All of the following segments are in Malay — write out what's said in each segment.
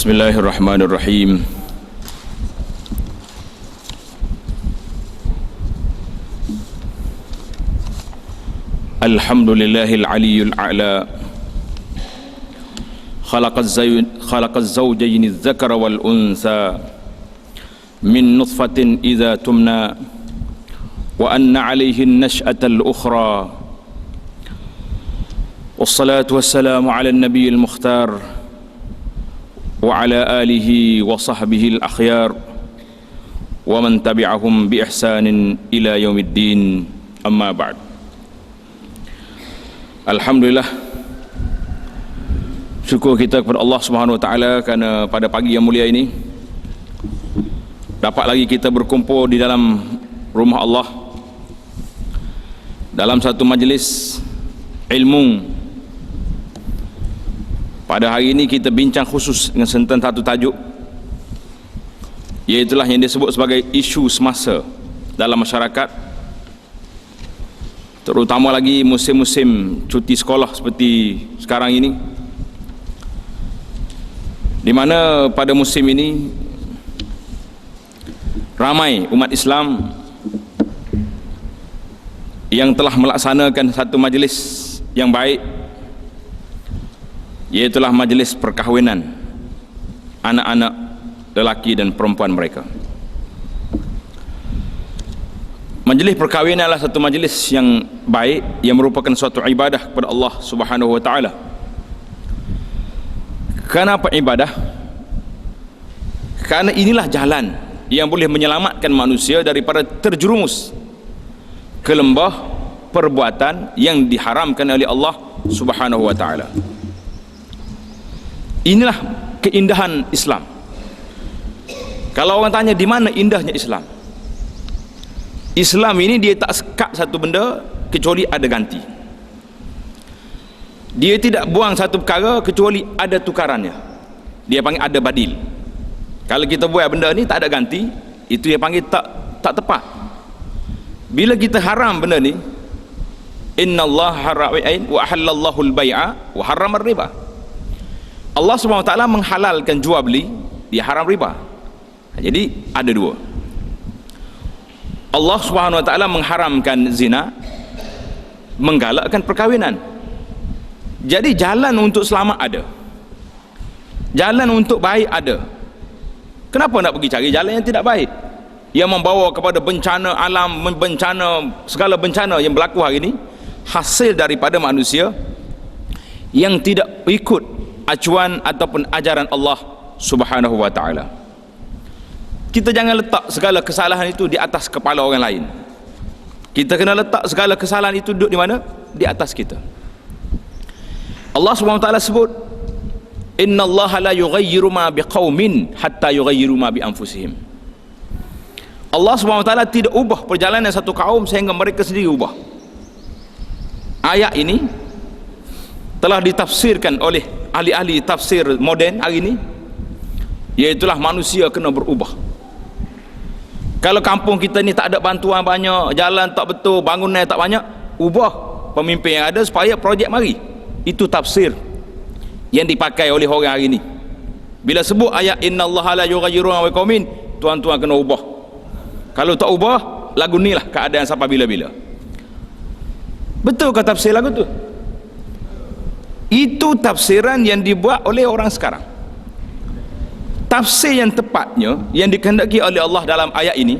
Bismillahirrahmanirrahim. Alhamdulillahil aliyyil a'la. Khalaqaz zawjayn adh-dhakara wal untha min nutfatin idza tumna wa anna 'alayhi an-nash'ata al-ukhra. Wassalatu wassalamu 'ala an-nabiyyil mukhtar wa ala alihi wa sahbihi al-akhyar wa man tabi'ahum bi ihsanin ila yaumiddin, amma ba'd. Alhamdulillah, syukur kita kepada Allah Subhanahu wa taala kerana pada pagi yang mulia ini dapat lagi kita berkumpul di dalam rumah Allah dalam satu majlis ilmu. Pada hari ini kita bincang khusus dengan tentang satu tajuk, iaitulah yang disebut sebagai isu semasa dalam masyarakat, terutama lagi musim-musim cuti sekolah seperti sekarang ini, di mana pada musim ini ramai umat Islam yang telah melaksanakan satu majlis yang baik, iaitulah majlis perkahwinan anak-anak lelaki dan perempuan mereka. Majlis perkahwinan adalah satu majlis yang baik, yang merupakan suatu ibadah kepada Allah Subhanahu wa taala. Kenapa ibadah? Karena inilah jalan yang boleh menyelamatkan manusia daripada terjerumus ke lembah perbuatan yang diharamkan oleh Allah Subhanahu wa taala. Inilah keindahan Islam. Kalau orang tanya di mana indahnya Islam, Islam ini dia tak sekat satu benda kecuali ada ganti. Dia tidak buang satu perkara kecuali ada tukarannya. Dia panggil ada badil. Kalau kita buat benda ni tak ada ganti, itu dia panggil tak tepat. Bila kita haram benda ni, innallaha harrama wa ahallallahu al-bai'a wa harrama ar-riba. Allah SWT menghalalkan jual beli, dia haram riba. Jadi ada dua. Allah SWT mengharamkan zina, menggalakkan perkahwinan. Jadi jalan untuk selamat ada, jalan untuk baik ada. Kenapa nak pergi cari jalan yang tidak baik, yang membawa kepada bencana alam, bencana, segala bencana yang berlaku hari ini hasil daripada manusia yang tidak ikut acuan ataupun ajaran Allah Subhanahu wa taala. Kita jangan letak segala kesalahan itu di atas kepala orang lain. Kita kena letak segala kesalahan itu duduk di mana? Di atas kita. Allah Subhanahu wa taala sebut, innallaha la yughayyiru ma biqaumin hatta yughayyiru ma bi anfusihim. Allah Subhanahu wa taala tidak ubah perjalanan satu kaum sehingga mereka sendiri ubah. Ayat ini telah ditafsirkan oleh ahli-ahli tafsir moden hari ini, iaitulah manusia kena berubah. Kalau kampung kita ni tak ada bantuan banyak, jalan tak betul, bangunan tak banyak, ubah pemimpin yang ada supaya projek mari. Itu tafsir yang dipakai oleh orang hari ini. Bila sebut ayat innallaha la yughayyiru ma biqaumin, tuan-tuan kena ubah. Kalau tak ubah, lagu ni lah keadaan sampai bila-bila. Betul ke tafsir lagu tu? Itu tafsiran yang dibuat oleh orang sekarang. Tafsir yang tepatnya yang dikehendaki oleh Allah dalam ayat ini,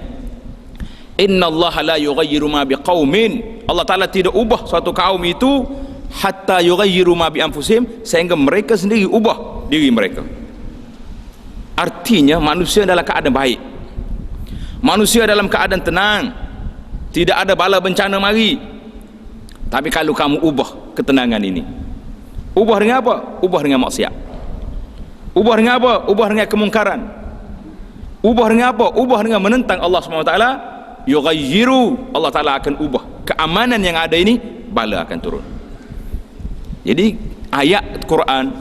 innallaha la yughayyiru ma biqaumin, Allah Ta'ala tidak ubah suatu kaum itu hatta yughayyiru ma bi anfusihim, sehingga mereka sendiri ubah diri mereka. Artinya manusia dalam keadaan baik, manusia dalam keadaan tenang, tidak ada bala bencana mari. Tapi kalau kamu ubah ketenangan ini, ubah dengan apa? Ubah dengan maksiat. Ubah dengan apa? Ubah dengan kemungkaran. Ubah dengan apa? Ubah dengan menentang Allah SWT. Yughayyiru, Allah Ta'ala akan ubah keamanan yang ada ini, bala akan turun. Jadi ayat Quran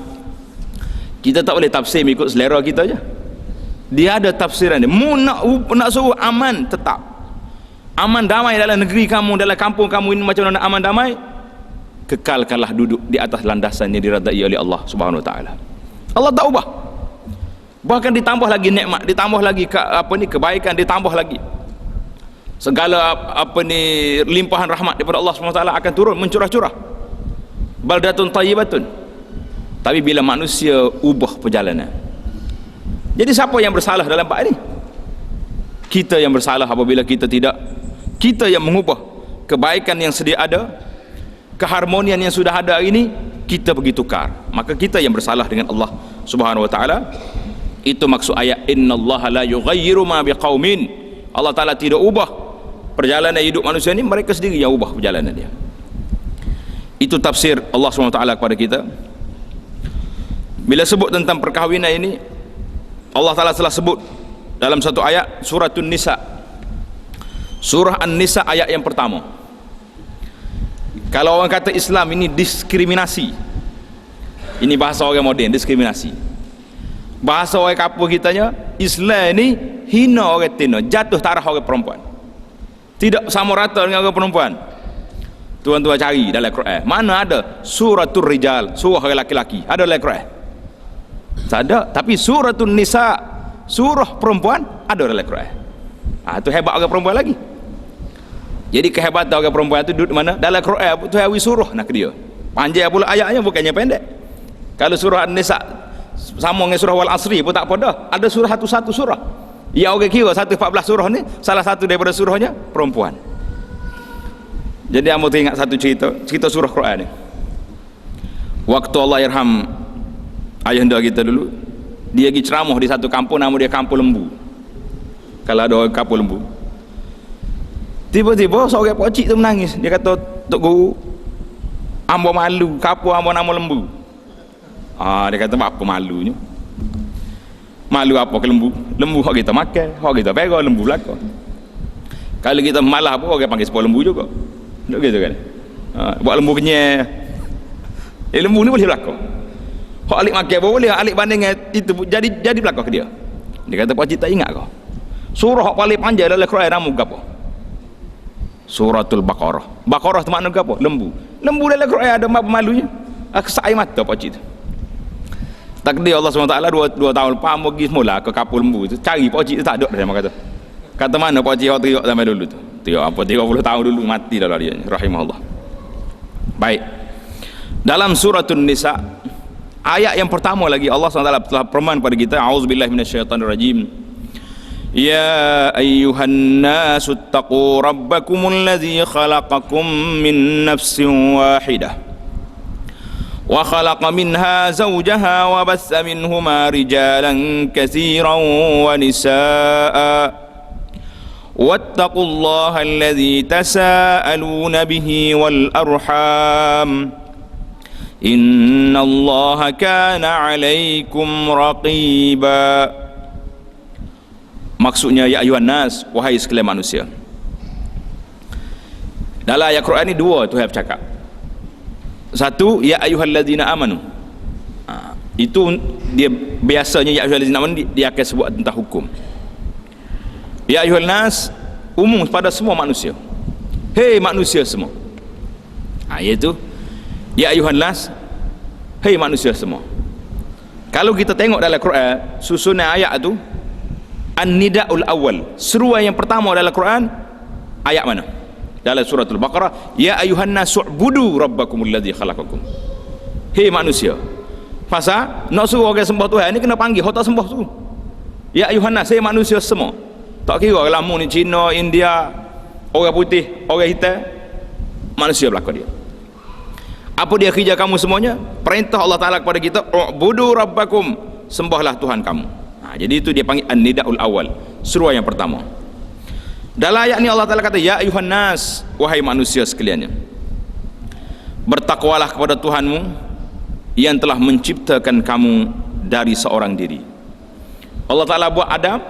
kita tak boleh tafsir mengikut selera kita je. Dia ada tafsiran dia. Mu nak suruh aman, tetap aman damai dalam negeri kamu, dalam kampung kamu ini, macam mana aman damai? Kekalkanlah duduk di atas landasan yang diredai oleh Allah Subhanahu wa taala. Allah tak ubah. Bahkan ditambah lagi nikmat, ditambah lagi kebaikan, ditambah lagi segala limpahan rahmat daripada Allah SWT akan turun mencurah-curah. Baldatun tayyibatun. Tapi bila manusia ubah perjalanan, jadi siapa yang bersalah dalam bab ini? Kita yang bersalah apabila kita yang mengubah kebaikan yang sedia ada, keharmonian yang sudah ada ini, kita pergi tukar. Maka kita yang bersalah dengan Allah Subhanahu wa taala. Itu maksud ayat innallaha la yughayyiru ma biqaumin. Allah Taala tidak ubah perjalanan hidup manusia ini, mereka sendiri yang ubah perjalanan dia. Itu tafsir Allah SWT kepada kita. Bila sebut tentang perkahwinan ini, Allah Taala telah sebut dalam satu ayat suratun Nisa, surah An-Nisa ayat yang pertama. Kalau orang kata Islam ini diskriminasi, ini bahasa orang moden, diskriminasi. Bahasa orang kapur kitanya, Islam ni hina orang tina, jatuh taraf orang perempuan, tidak sama rata dengan orang perempuan. Tuan-tuan cari dalam Quran, mana ada suratul rijal, surah orang laki-laki, ada dalam Quran? Tak ada. Tapi suratul Nisa, surah perempuan, ada dalam Quran. Itu hebat orang perempuan lagi. Jadi kehebatan orang perempuan itu duduk mana? Dalam Quran tu hawi surah nak dia. Panjang pula ayatnya, bukannya pendek. Kalau surah An-Nisa sama dengan surah Wal Asri pun tak apa dah. Ada surah satu surah. Ya orang kira 114 surah ni salah satu daripada surahnya perempuan. Jadi amba teringat satu cerita surah Quran ni. Waktu Allah yarham ayahanda kita dulu, dia pergi ceramah di satu kampung, nama dia Kampung Lembu. Kalau ada orang Kampung Lembu, tiba-tiba seorang pakcik tu menangis. Dia kata, Tok Guru, amba malu, kampung amba nama Lembu. Dia kata, apa malunya? Malu apa ke lembu? Lembu hak kita makan, hak kita pegang, lembu belakang. Kalau kita malah apa, orang panggil sepuluh lembu juga. Tak gitu kan? Buat lembu kenyal. Lembu ni boleh belakang. Hak alik makan apa boleh, alik banding itu jadi belakang ke dia. Dia kata, pakcik tak ingat kau? Surah hak paling panjang dalam Quran nama apa? Suratul Baqarah. Baqarah tu makna apa? Lembu. Lembu dalam Quran ada apa malunya? Kesai mata pakcik tu. Takdir Allah SWT 2 tahun lepas pergi semula ke Kapul Lembu tu, cari pakcik tu tak ada dah, kata. Kata mana pakcik yang teriak sampai dulu tu? Teriak apa 30 tahun dulu mati dah dia, rahimahullah. Baik. Dalam suratul Nisa ayat yang pertama lagi Allah SWT telah firman pada kita, auzubillahi minasyaitonirrajim. Ya ayyuhan nasu taqu rabbakumul ladzi khalaqakum min nafsin wahidah wa khalaqa minha zawjaha wa bassa minhuma rijalan katsiran wa nisaa wattaqullaha alladzi tasaaluna bihi wal arham innallaha kana 'alaikum raqiba. Maksudnya ya ayuhan nas, wahai sekalian manusia. Dalam ayat Quran ni dua tu saya bercakap. Satu, ya ayyuhalladzina amanu. Itu dia biasanya ya ayyuhalladzina amanu dia akan sebut tentang hukum. Ya ayyuhan nas umum pada semua manusia. Hei manusia semua. Iaitu ya ayyuhan nas, hei manusia semua. Kalau kita tengok dalam Quran susunan ayat tu, An-Nida'ul Awal, seruan yang pertama dalam Quran ayat mana? Dalam suratul Baqarah, ya ayuhan nasu'budu rabbakumul ladzi khalaqakum. Hei manusia. Pasal nak suruh orang sembah Tuhan ni kena panggil hok tak sembah tu. Ya ayuhan nas, hei manusia semua. Tak kira lamu ni Cina, India, orang putih, orang hitam, manusia belaka dia. Apa dia kerja kamu semuanya? Perintah Allah Taala kepada kita, u'budu rabbakum, sembahlah Tuhan kamu. Jadi itu dia panggil An-Nida'ul Awal, seruan yang pertama. Dalam ayat ni Allah Ta'ala kata, ya ayuhan nas, wahai manusia sekaliannya, bertakwalah kepada Tuhanmu yang telah menciptakan kamu dari seorang diri. Allah Ta'ala buat Adam,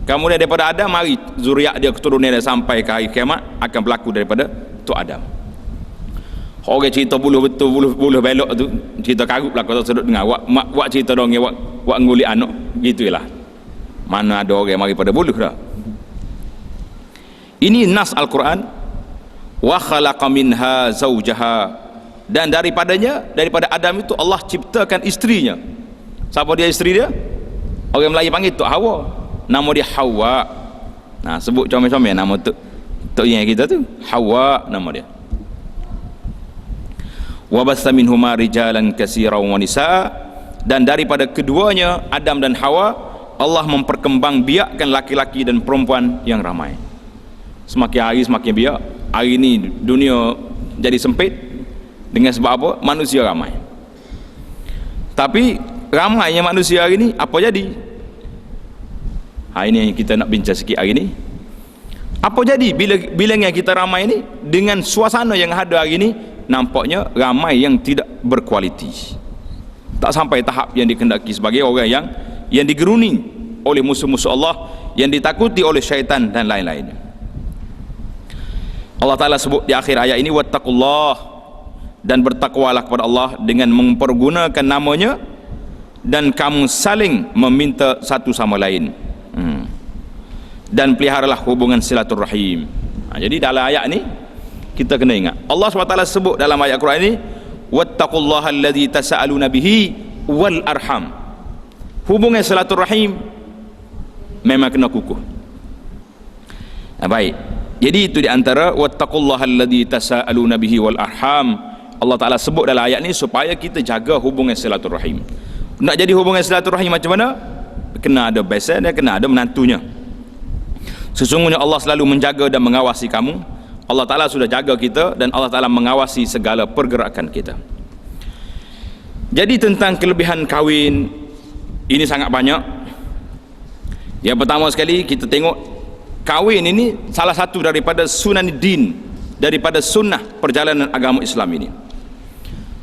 kemudian daripada Adam mari zuriat dia, keturunan dia sampai ke hari kiamat akan berlaku daripada tu Adam. Orang cerita buluh betul, buluh belok tu cerita karut lah, kau tak sedut dengar. Buat cerita dongeng, buat ngulik anak gitulah. Mana ada orang mari pada buluh dah. Ini nas Al-Quran. Wa khalaqa minha zawjaha, dan daripada Adam itu Allah ciptakan isterinya. Siapa dia isteri dia? Orang Melayu panggil Tok Hawa, nama dia Hawa. Nah, sebut comel-comel nama Tok yang kita tu, Hawa nama dia. Wa bassa minhuma rijalan katsiran wa nisaa, dan daripada keduanya Adam dan Hawa Allah memperkembangbiakkan laki-laki dan perempuan yang ramai. Semakin hari semakin biak. Hari ini dunia jadi sempit dengan sebab apa? Manusia ramai. Tapi ramainya manusia hari ini apa jadi? Ini yang kita nak bincang sikit hari ini. Apa jadi bila yang kita ramai ini dengan suasana yang ada hari ini, nampaknya ramai yang tidak berkualiti. Tak sampai tahap yang dikehendaki sebagai orang yang digeruni oleh musuh-musuh Allah, yang ditakuti oleh syaitan dan lain-lain. Allah Ta'ala sebut di akhir ayat ini, wattaqullah, dan bertakwalah kepada Allah dengan mempergunakan namanya, dan kamu saling meminta satu sama lain, dan peliharalah hubungan silaturahim. Jadi dalam ayat ni kita kena ingat, Allah SWT sebut dalam ayat Quran ini, wattaqullaha alladzi tasaaluna bihi wal arham. Hubungan silaturahim memang kena kukuh. Baik, jadi itu di antara wattaqullaha alladzi tasaaluna bihi wal arham. Allah Ta'ala sebut dalam ayat ni supaya kita jaga hubungan silaturahim. Nak jadi hubungan silaturahim macam mana? Kena ada besan dan kena ada menantunya. Sesungguhnya Allah selalu menjaga dan mengawasi kamu. Allah Ta'ala sudah jaga kita, dan Allah Ta'ala mengawasi segala pergerakan kita. Jadi tentang kelebihan kahwin ini sangat banyak. Yang pertama sekali kita tengok, kahwin ini salah satu daripada sunanuddin, daripada sunnah perjalanan agama Islam ini.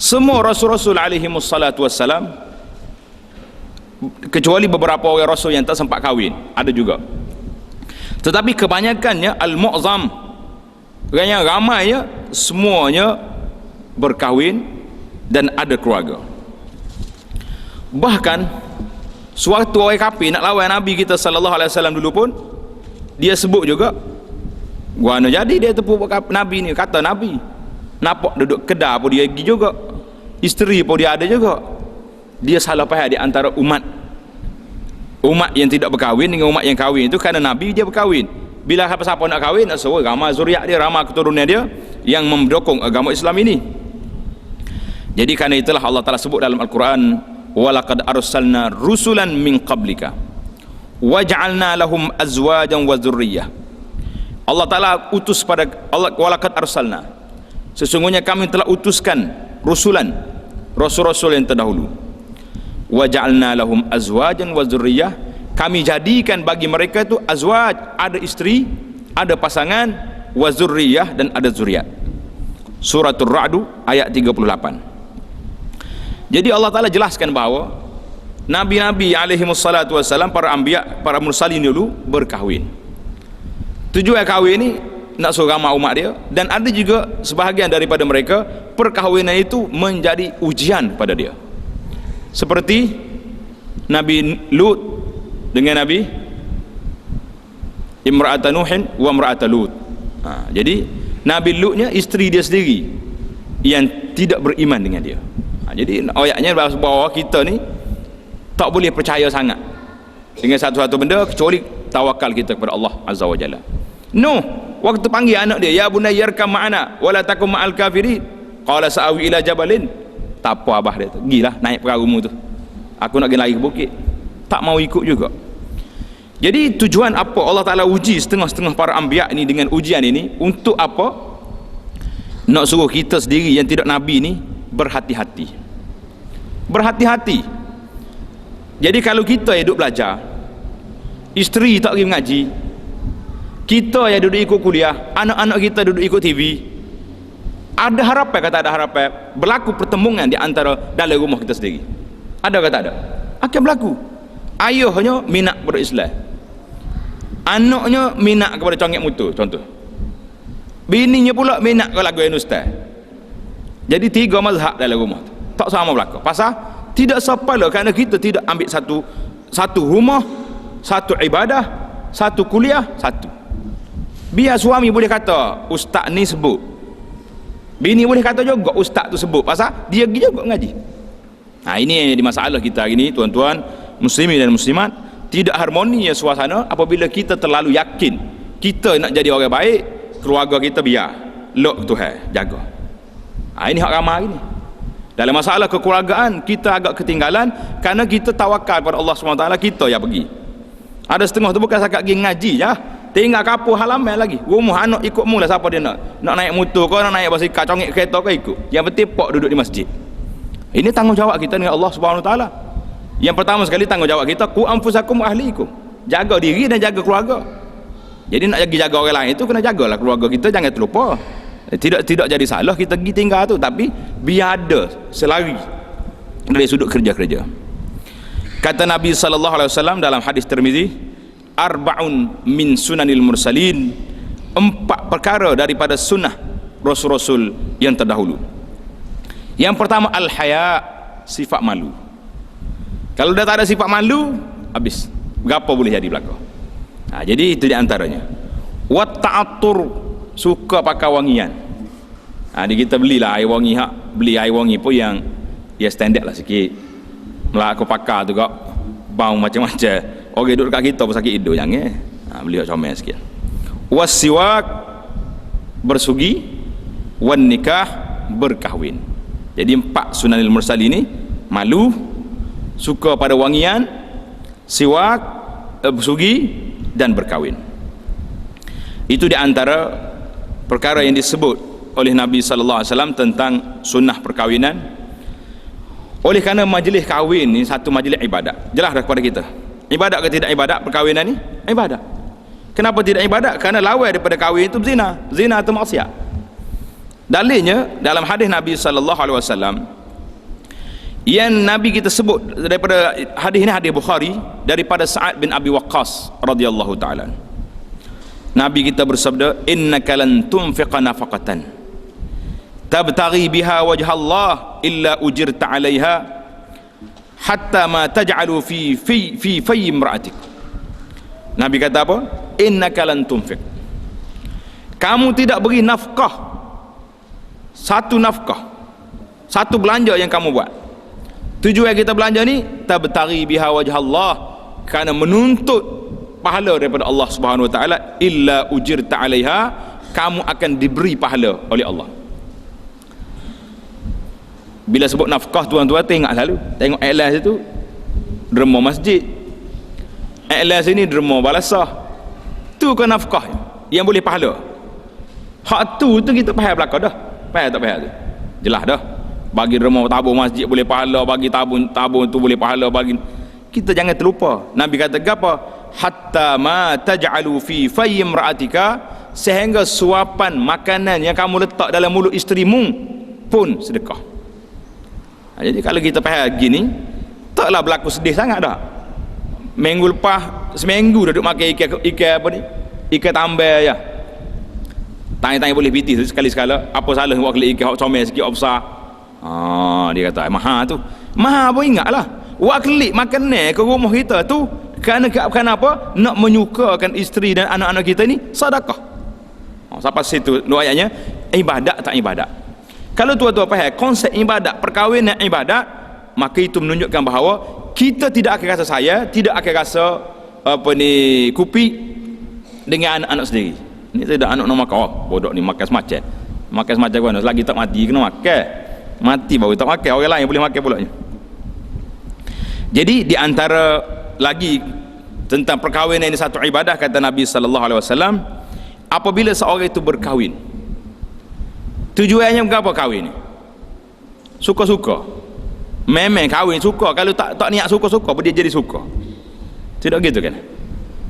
Semua Rasul-Rasul alaihimus salatu wassalam, kecuali beberapa orang Rasul yang tak sempat kahwin, ada juga. Tetapi kebanyakannya al-mu'zam, orang yang ramainya semuanya berkahwin dan ada keluarga. Bahkan suatu orang kafir nak lawan Nabi kita sallallahu alaihi wasallam dulu pun, dia sebut juga, guana jadi dia tepuk Nabi ni, kata Nabi nampak duduk kedai pun dia pergi juga, isteri pun dia ada juga. Dia salah faham di antara umat yang tidak berkahwin dengan umat yang kahwin itu, kerana Nabi dia berkahwin. Bila siapa nak kahwin, nak suruh ramai zuriat dia, ramai keturunan dia yang mendukung agama Islam ini. Jadi kerana itulah Allah Ta'ala sebut dalam Al-Quran, walaqad arsalna rusulan min qablika waj'alna lahum azwajan wa dzurriyyah. Allah Ta'ala utus pada Allah, walaqad arsalna, sesungguhnya kami telah utuskan rusulan, rasul-rasul yang terdahulu, waja'alna lahum azwajan wa dzurriyyah, kami jadikan bagi mereka itu azwaj, ada isteri, ada pasangan, wa dzurriyyah, dan ada zuriat. Suratul Ra'd ayat 38. Jadi Allah Ta'ala jelaskan bahawa Nabi-Nabi alaihimus salatu wassalam, para anbiya, para mursalin dulu berkahwin. Tujuan kahwin ini nak suruh ramai umat dia, dan ada juga sebahagian daripada mereka perkahwinan itu menjadi ujian pada dia, seperti Nabi Lut dengan Nabi Imra'at Nuhin wa Imra'at Lut. Jadi Nabi Lutnya isteri dia sendiri yang tidak beriman dengan dia. Jadi ayatnya bahawa kita ni tak boleh percaya sangat dengan satu-satu benda kecuali tawakal kita kepada Allah Azza wa Jalla. Waktu panggil anak dia, ya bunayya yarkam ma'ana wala takum ma'al kafirin, qala sa'awi ila jabalin, tak apa abah dia tu, gilah naik perahu tu, aku nak pergi lari ke bukit, tak mau ikut juga. Jadi tujuan apa Allah Ta'ala uji setengah-setengah para anbiya ini dengan ujian ini? Untuk apa? Nak suruh kita sendiri yang tidak Nabi ni berhati-hati. Berhati-hati. Jadi kalau kita hidup belajar, isteri tak pergi mengaji, kita yang duduk ikut kuliah, anak-anak kita duduk ikut TV, ada harapan kata ada harapan berlaku pertemuan di antara dalam rumah kita sendiri? Ada kata ada? Akan berlaku. Ayahnya minat kepada Islam, anaknya minat kepada congek motor contoh, bininya pula minat ke lagu Ustaz. Jadi tiga mazhab dalam rumah tak sama berlaku. Pasal tidak sepala, kerana kita tidak ambil satu rumah, satu ibadah, satu kuliah, satu. Biar suami boleh kata ustaz ni sebut, bini boleh kata juga ustaz tu sebut, pasal dia pergi juga ngaji. Ini yang jadi masalah kita hari ni, tuan-tuan muslimin dan muslimat. tidak harmoni ya suasana apabila kita terlalu yakin kita nak jadi orang baik, keluarga kita biar lok Tuhan jaga. Ini hak ramai hari ni. Dalam masalah kekeluargaan kita agak ketinggalan kerana kita tawakal pada Allah SWT, kita yang pergi. Ada setengah tu bukan sakat pergi ngaji je, tinggal kapur halaman lagi, rumah anak ikut mula siapa dia nak naik motor ke, nak naik basikal, congek kereta ke, ikut. Yang penting pok duduk di masjid. Ini tanggungjawab kita dengan Allah SWT. Yang pertama sekali tanggungjawab kita, ku anfusakum wa ahlikum, jaga diri dan jaga keluarga. Jadi nak jaga orang lain itu kena jagalah keluarga kita, jangan terlupa. Tidak jadi salah kita pergi tinggal tu, tapi biar ada selari dari sudut kerja-kerja. Kata Nabi SAW dalam hadis Tirmizi, arba'un min sunanil mursalin, 4 perkara daripada sunnah rasul-rasul yang terdahulu. Yang pertama al-haya, sifat malu. Kalau dah tak ada sifat malu, habis berapa boleh jadi belaka. Jadi itu di antaranya. Wat ta'attur, suka pakai wangian. Di kita belilah air wangi, beli air wangi pun yang ya standard lah sikit. Malah aku pakai tu kak bau macam-macam. Orang duduk dekat kita pun sakit hidung jangan. Beli comel sikit. Wasiwak, bersugi, wan nikah, berkahwin. Jadi 4 sunanil mursal ini, malu, suka pada wangian, siwak, bersugi dan berkahwin. Itu di antara perkara yang disebut oleh Nabi sallallahu alaihi wasallam tentang sunnah perkahwinan. Oleh kerana majlis kahwin ni satu majlis ibadat, jelas dah kepada kita. Ibadat ke tidak ibadat perkahwinan ni? Ibadat. Kenapa tidak ibadat? Kerana lawan daripada kahwin itu zina. Zina itu maksiat. Dalilnya dalam hadis Nabi sallallahu alaihi wasallam yang Nabi kita sebut daripada hadis ini, hadis Bukhari daripada Sa'ad bin Abi Waqqas radhiyallahu taala. Nabi kita bersabda, innaka lan tunfiqa nafaqatan tabtaghi biha wajha Allah illa ujirta 'alaiha hatta ma taj'alu fi imra'atik. Nabi kata apa? Innaka lan tunfiq, kamu tidak beri nafkah, satu nafkah, satu belanja yang kamu buat. Tujuan kita belanja ni tabtaghi biha wajha Allah, kerana menuntut pahala daripada Allah Subhanahu wa taala, illa ujirta 'alaiha, kamu akan diberi pahala oleh Allah. Bila sebut nafkah, tuan-tuan tengok selalu, tengok iklan situ derma masjid, iklan sini derma balasah, tu ke nafkah yang boleh pahala. Hak tu kita faham belaka dah, faham tak faham tu jelas dah. Bagi derma tabung masjid boleh pahala, bagi tabung tu boleh pahala, bagi kita jangan terlupa. Nabi kata apa? Hatta ma taj'alu fi imra'atika, sehingga suapan makanan yang kamu letak dalam mulut isterimu pun sedekah. Jadi kalau kita faham gini, taklah berlaku sedih sangat dah. Minggu lepas seminggu dah duduk makan ikan apa ni, ikan tambal ya, tanya-tanya boleh piti sekali-sekala. Apa salah buat kali ikan hok comel sikit hok besar. Dia kata mahal tu, mahal pun ingatlah buat kelik makanan ke rumah kita tu kerana apa? Nak menyukakan isteri dan anak-anak kita ni sedekah. Sampai situ lu ayatnya, ibadat tak ibadat. Kalau tuan-tuan faham konsep ibadat, perkahwinan ibadat, maka itu menunjukkan bahawa kita tidak akan rasa sayang, tidak akan rasa apa ni kupi dengan anak-anak sendiri. Ni tidak anak nak makan, bodoh ni makan semacam mana, selagi tak mati kena makan, mati baru tak makan, orang lain boleh makan pula. Jadi di antara lagi tentang perkahwinan ini satu ibadah, kata Nabi sallallahu alaihi wasallam, apabila seorang itu berkahwin, tujuannya berapa kahwin ni? Suka-suka, memang kahwin suka. Kalau tak niat suka-suka, dia jadi suka. Tidak gitu kan?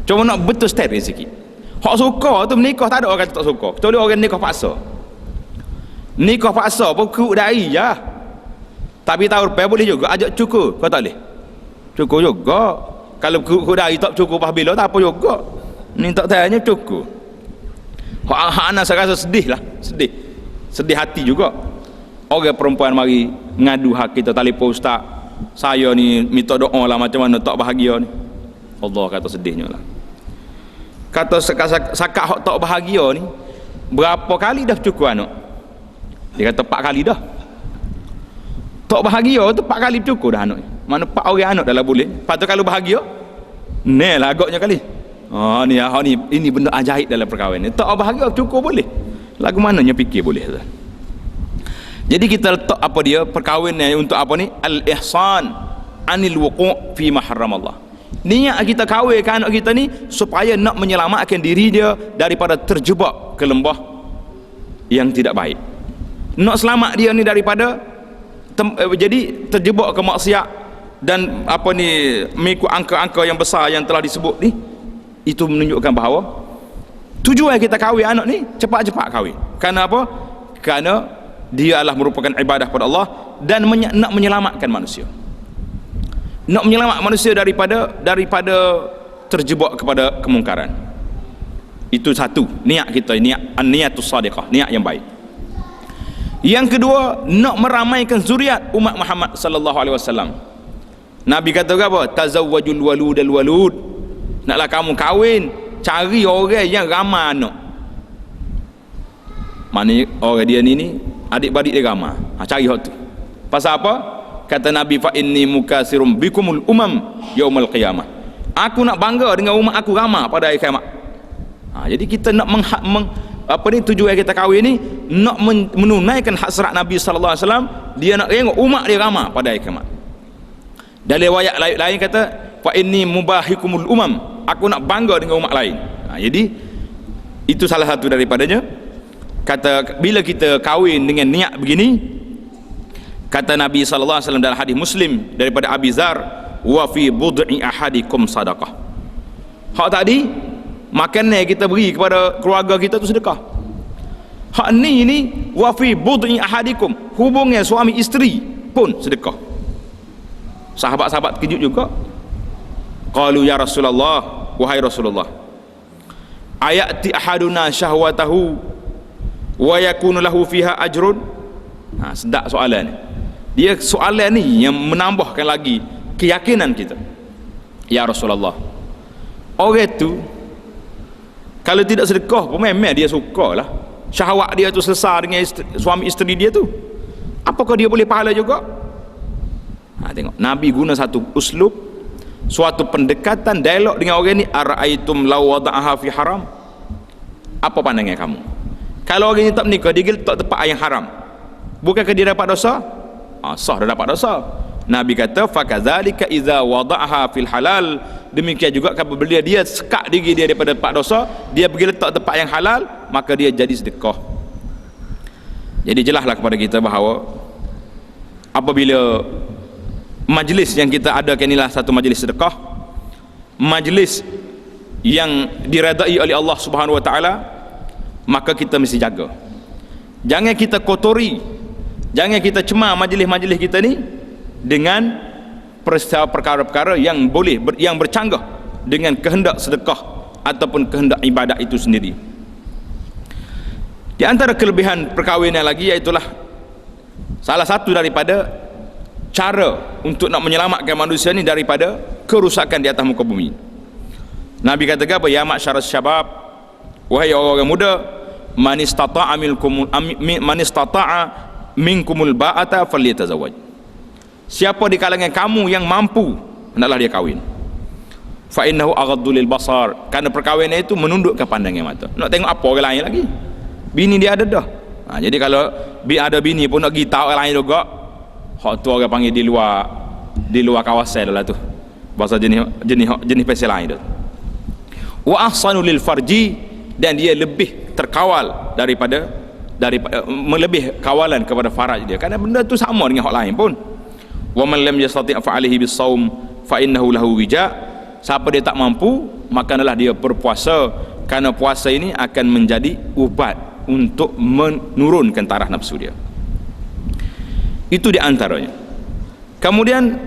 Cuma nak betul steril sikit. Hak suka tu menikah, tak ada orang kata tak suka. Kecuali orang nikah paksa. Nikah paksa pun kuk dai je. Tapi tahun lepas boleh juga ajak cukur. Kau tak boleh? Cukur juga. Kalau kuk dai tak cukur pas bila, tak apa juga. Ni tak tanya cukur. Hak anak saya rasa sedih lah. Sedih hati juga. Orang perempuan mari ngadu hak kita, telefon ustaz, saya ni minta doa lah macam mana tak bahagia ni. Allah kata sedihnya lah. Kata sakat hak tak bahagia ni, berapa kali dah cukur anak? Dia kata 4 kali dah. Tak bahagia tu 4 kali cukur dah anak. Mana 4 orang anak dah lah boleh. Lepas tu kalau bahagia, Ni lah agaknya kali. Ni ini benda ajaib dalam perkahwinan. Tak bahagia cukup boleh. Lagu mananya fikir boleh tu. Jadi kita letak apa dia perkahwinan untuk apa ni? Al-ihsan anil wuqu' fi ma harramallah. Niat kita kahwinkan anak kita ni supaya nak menyelamatkan diri dia daripada terjebak ke lembah yang tidak baik. Nak selamat dia ni daripada jadi terjebak ke maksiat dan apa ni mengikut angka-angka yang besar yang telah disebut ni. Itu menunjukkan bahawa tujuan kita kahwin anak ni cepat-cepat kahwin. Kerana apa? Kerana dia adalah merupakan ibadah kepada Allah dan nak menyelamatkan manusia. Nak menyelamatkan manusia daripada terjebak kepada kemungkaran. Itu satu niat kita, niatus shadiqah, niat yang baik. Yang kedua, nak meramaikan zuriat umat Muhammad sallallahu alaihi wasallam. Nabi kata apa? Tazawwajul waludal walud. Naklah kamu kahwin, cari orang yang ramai anak. Mana orang dia ni adik-beradik dia ramai. Cari hak tu. Pasal apa? Kata Nabi, fa inni mukasirum bikumul umam yaumal qiyamah. Aku nak bangga dengan umat aku ramai pada hari kiamat. Jadi kita nak tujuan kita kahwin ni nak menunaikan hasrat Nabi sallallahu alaihi wasallam, dia nak tengok umat dia ramai pada hari kiamat. Dalam riwayat lain kata, fa inni mubahikumul umam. Aku nak bangga dengan umat lain. Jadi itu salah satu daripadanya. Kata bila kita kahwin dengan niat begini, kata Nabi sallallahu alaihi wasallam dalam hadis Muslim daripada Abi Dzar, wa fi bud'i ahadikum sadaqah. Hak tadi makanan kita beri kepada keluarga kita tu sedekah. Hak ni wa fi bud'i ahadikum, hubungan suami isteri pun sedekah. Sahabat-sahabat terkejut juga. Qalu ya Rasulullah, wahai Rasulullah, ayati ahaduna syahwatahu wa yakunu lahu fiha ajrun. Sedap soalan ni. Dia soalan ni yang menambahkan lagi keyakinan kita. Ya Rasulullah, orang tu kalau tidak sedekah pun memang dia sukalah, syahwat dia tu selesai dengan suami isteri dia tu, apakah dia boleh pahala juga? Tengok Nabi guna satu uslub, suatu pendekatan dialog dengan orang ni. Ara'aitum law wada'aha fi haram. Apa pandangan kamu kalau orang ni tak menikah, dia letak tempat yang haram, bukankah dia dapat dosa? Sah, dah dapat dosa. Nabi kata fakadzalika idza wada'aha fil halal. Demikian juga apabila dia sekat diri dia daripada tempat dosa, dia pergi letak tempat yang halal, maka dia jadi sedekah. Jadi jelaslah kepada kita bahawa apabila majlis yang kita adakan inilah satu majlis sedekah, majlis yang diredai oleh Allah Subhanahu wa taala, maka kita mesti jaga. Jangan kita kotori, jangan kita cemar majlis-majlis kita ni dengan perkara-perkara yang boleh yang bercanggah dengan kehendak sedekah ataupun kehendak ibadat itu sendiri. Di antara kelebihan perkahwinan lagi, iaitulah salah satu daripada cara untuk nak menyelamatkan manusia ni daripada kerusakan di atas muka bumi. Nabi kata apa? Ya ma'syaras syabab, wahai orang muda, man istata'a minkumul ba'ata falyatazawwaj. Siapa di kalangan kamu yang mampu, hendaklah dia kahwin. Fa innahu aghaddu lil basar. Kerana perkahwinan itu menundukkan pandangan mata. Nak tengok apa orang lain lagi? Bini dia ada dah. Jadi kalau ada bini pun nak pergi tahu orang lain juga, hak tu orang panggil di luar kawasan dah lah tu. Bahasa jenis pasal lain tu. Wa ahsanu lil farji, dan dia lebih terkawal daripada melebih kawalan kepada faraj dia. Kerana benda tu sama dengan hak lain pun. Wa man lam yastati' fa alihi bis-shaum fa innahu lahu wija. Siapa dia tak mampu, maka adalah dia berpuasa, kerana puasa ini akan menjadi ubat untuk menurunkan taraf nafsu dia. Itu di antaranya. Kemudian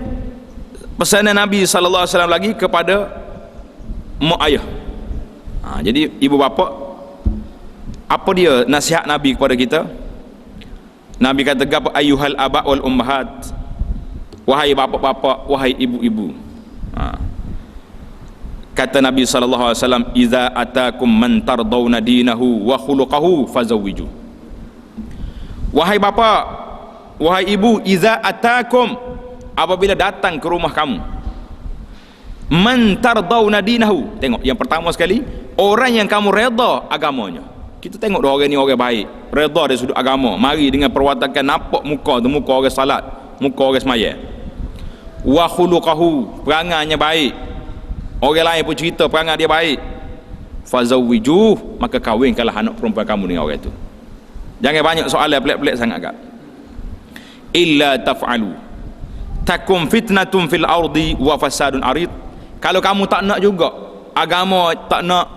pesanan Nabi sallallahu alaihi wasallam lagi kepada mak ayah. Jadi ibu bapa, apa dia nasihat Nabi kepada kita? Nabi kata apa? Ayyuhal aba wal ummahat, wahai bapa-bapa, wahai ibu-ibu. Kata Nabi sallallahu alaihi wasallam, idza atakum man tardawna dinahu wa khuluquhu fazawwiju. Wahai bapa, wahai ibu, idza atakum, apabila datang ke rumah kamu Man tardawna dinahu. Tengok yang pertama sekali, orang yang kamu redha agamanya. Kita tengok dah orang ni orang baik, redha dari sudut agama, mari dengan perwatakan nampak muka tu muka orang salat, muka orang semaya. Wa khuluquhu, perangannya baik, orang lain pun cerita perangai dia baik. Fazawwijuh, maka kahwinkanlah anak perempuan kamu dengan orang itu. Jangan banyak soalan pelik-pelik sangat kak. Illa taf'alu takum fitnatun fil ardi wa fasadun arid. Kalau kamu tak nak juga agama, tak nak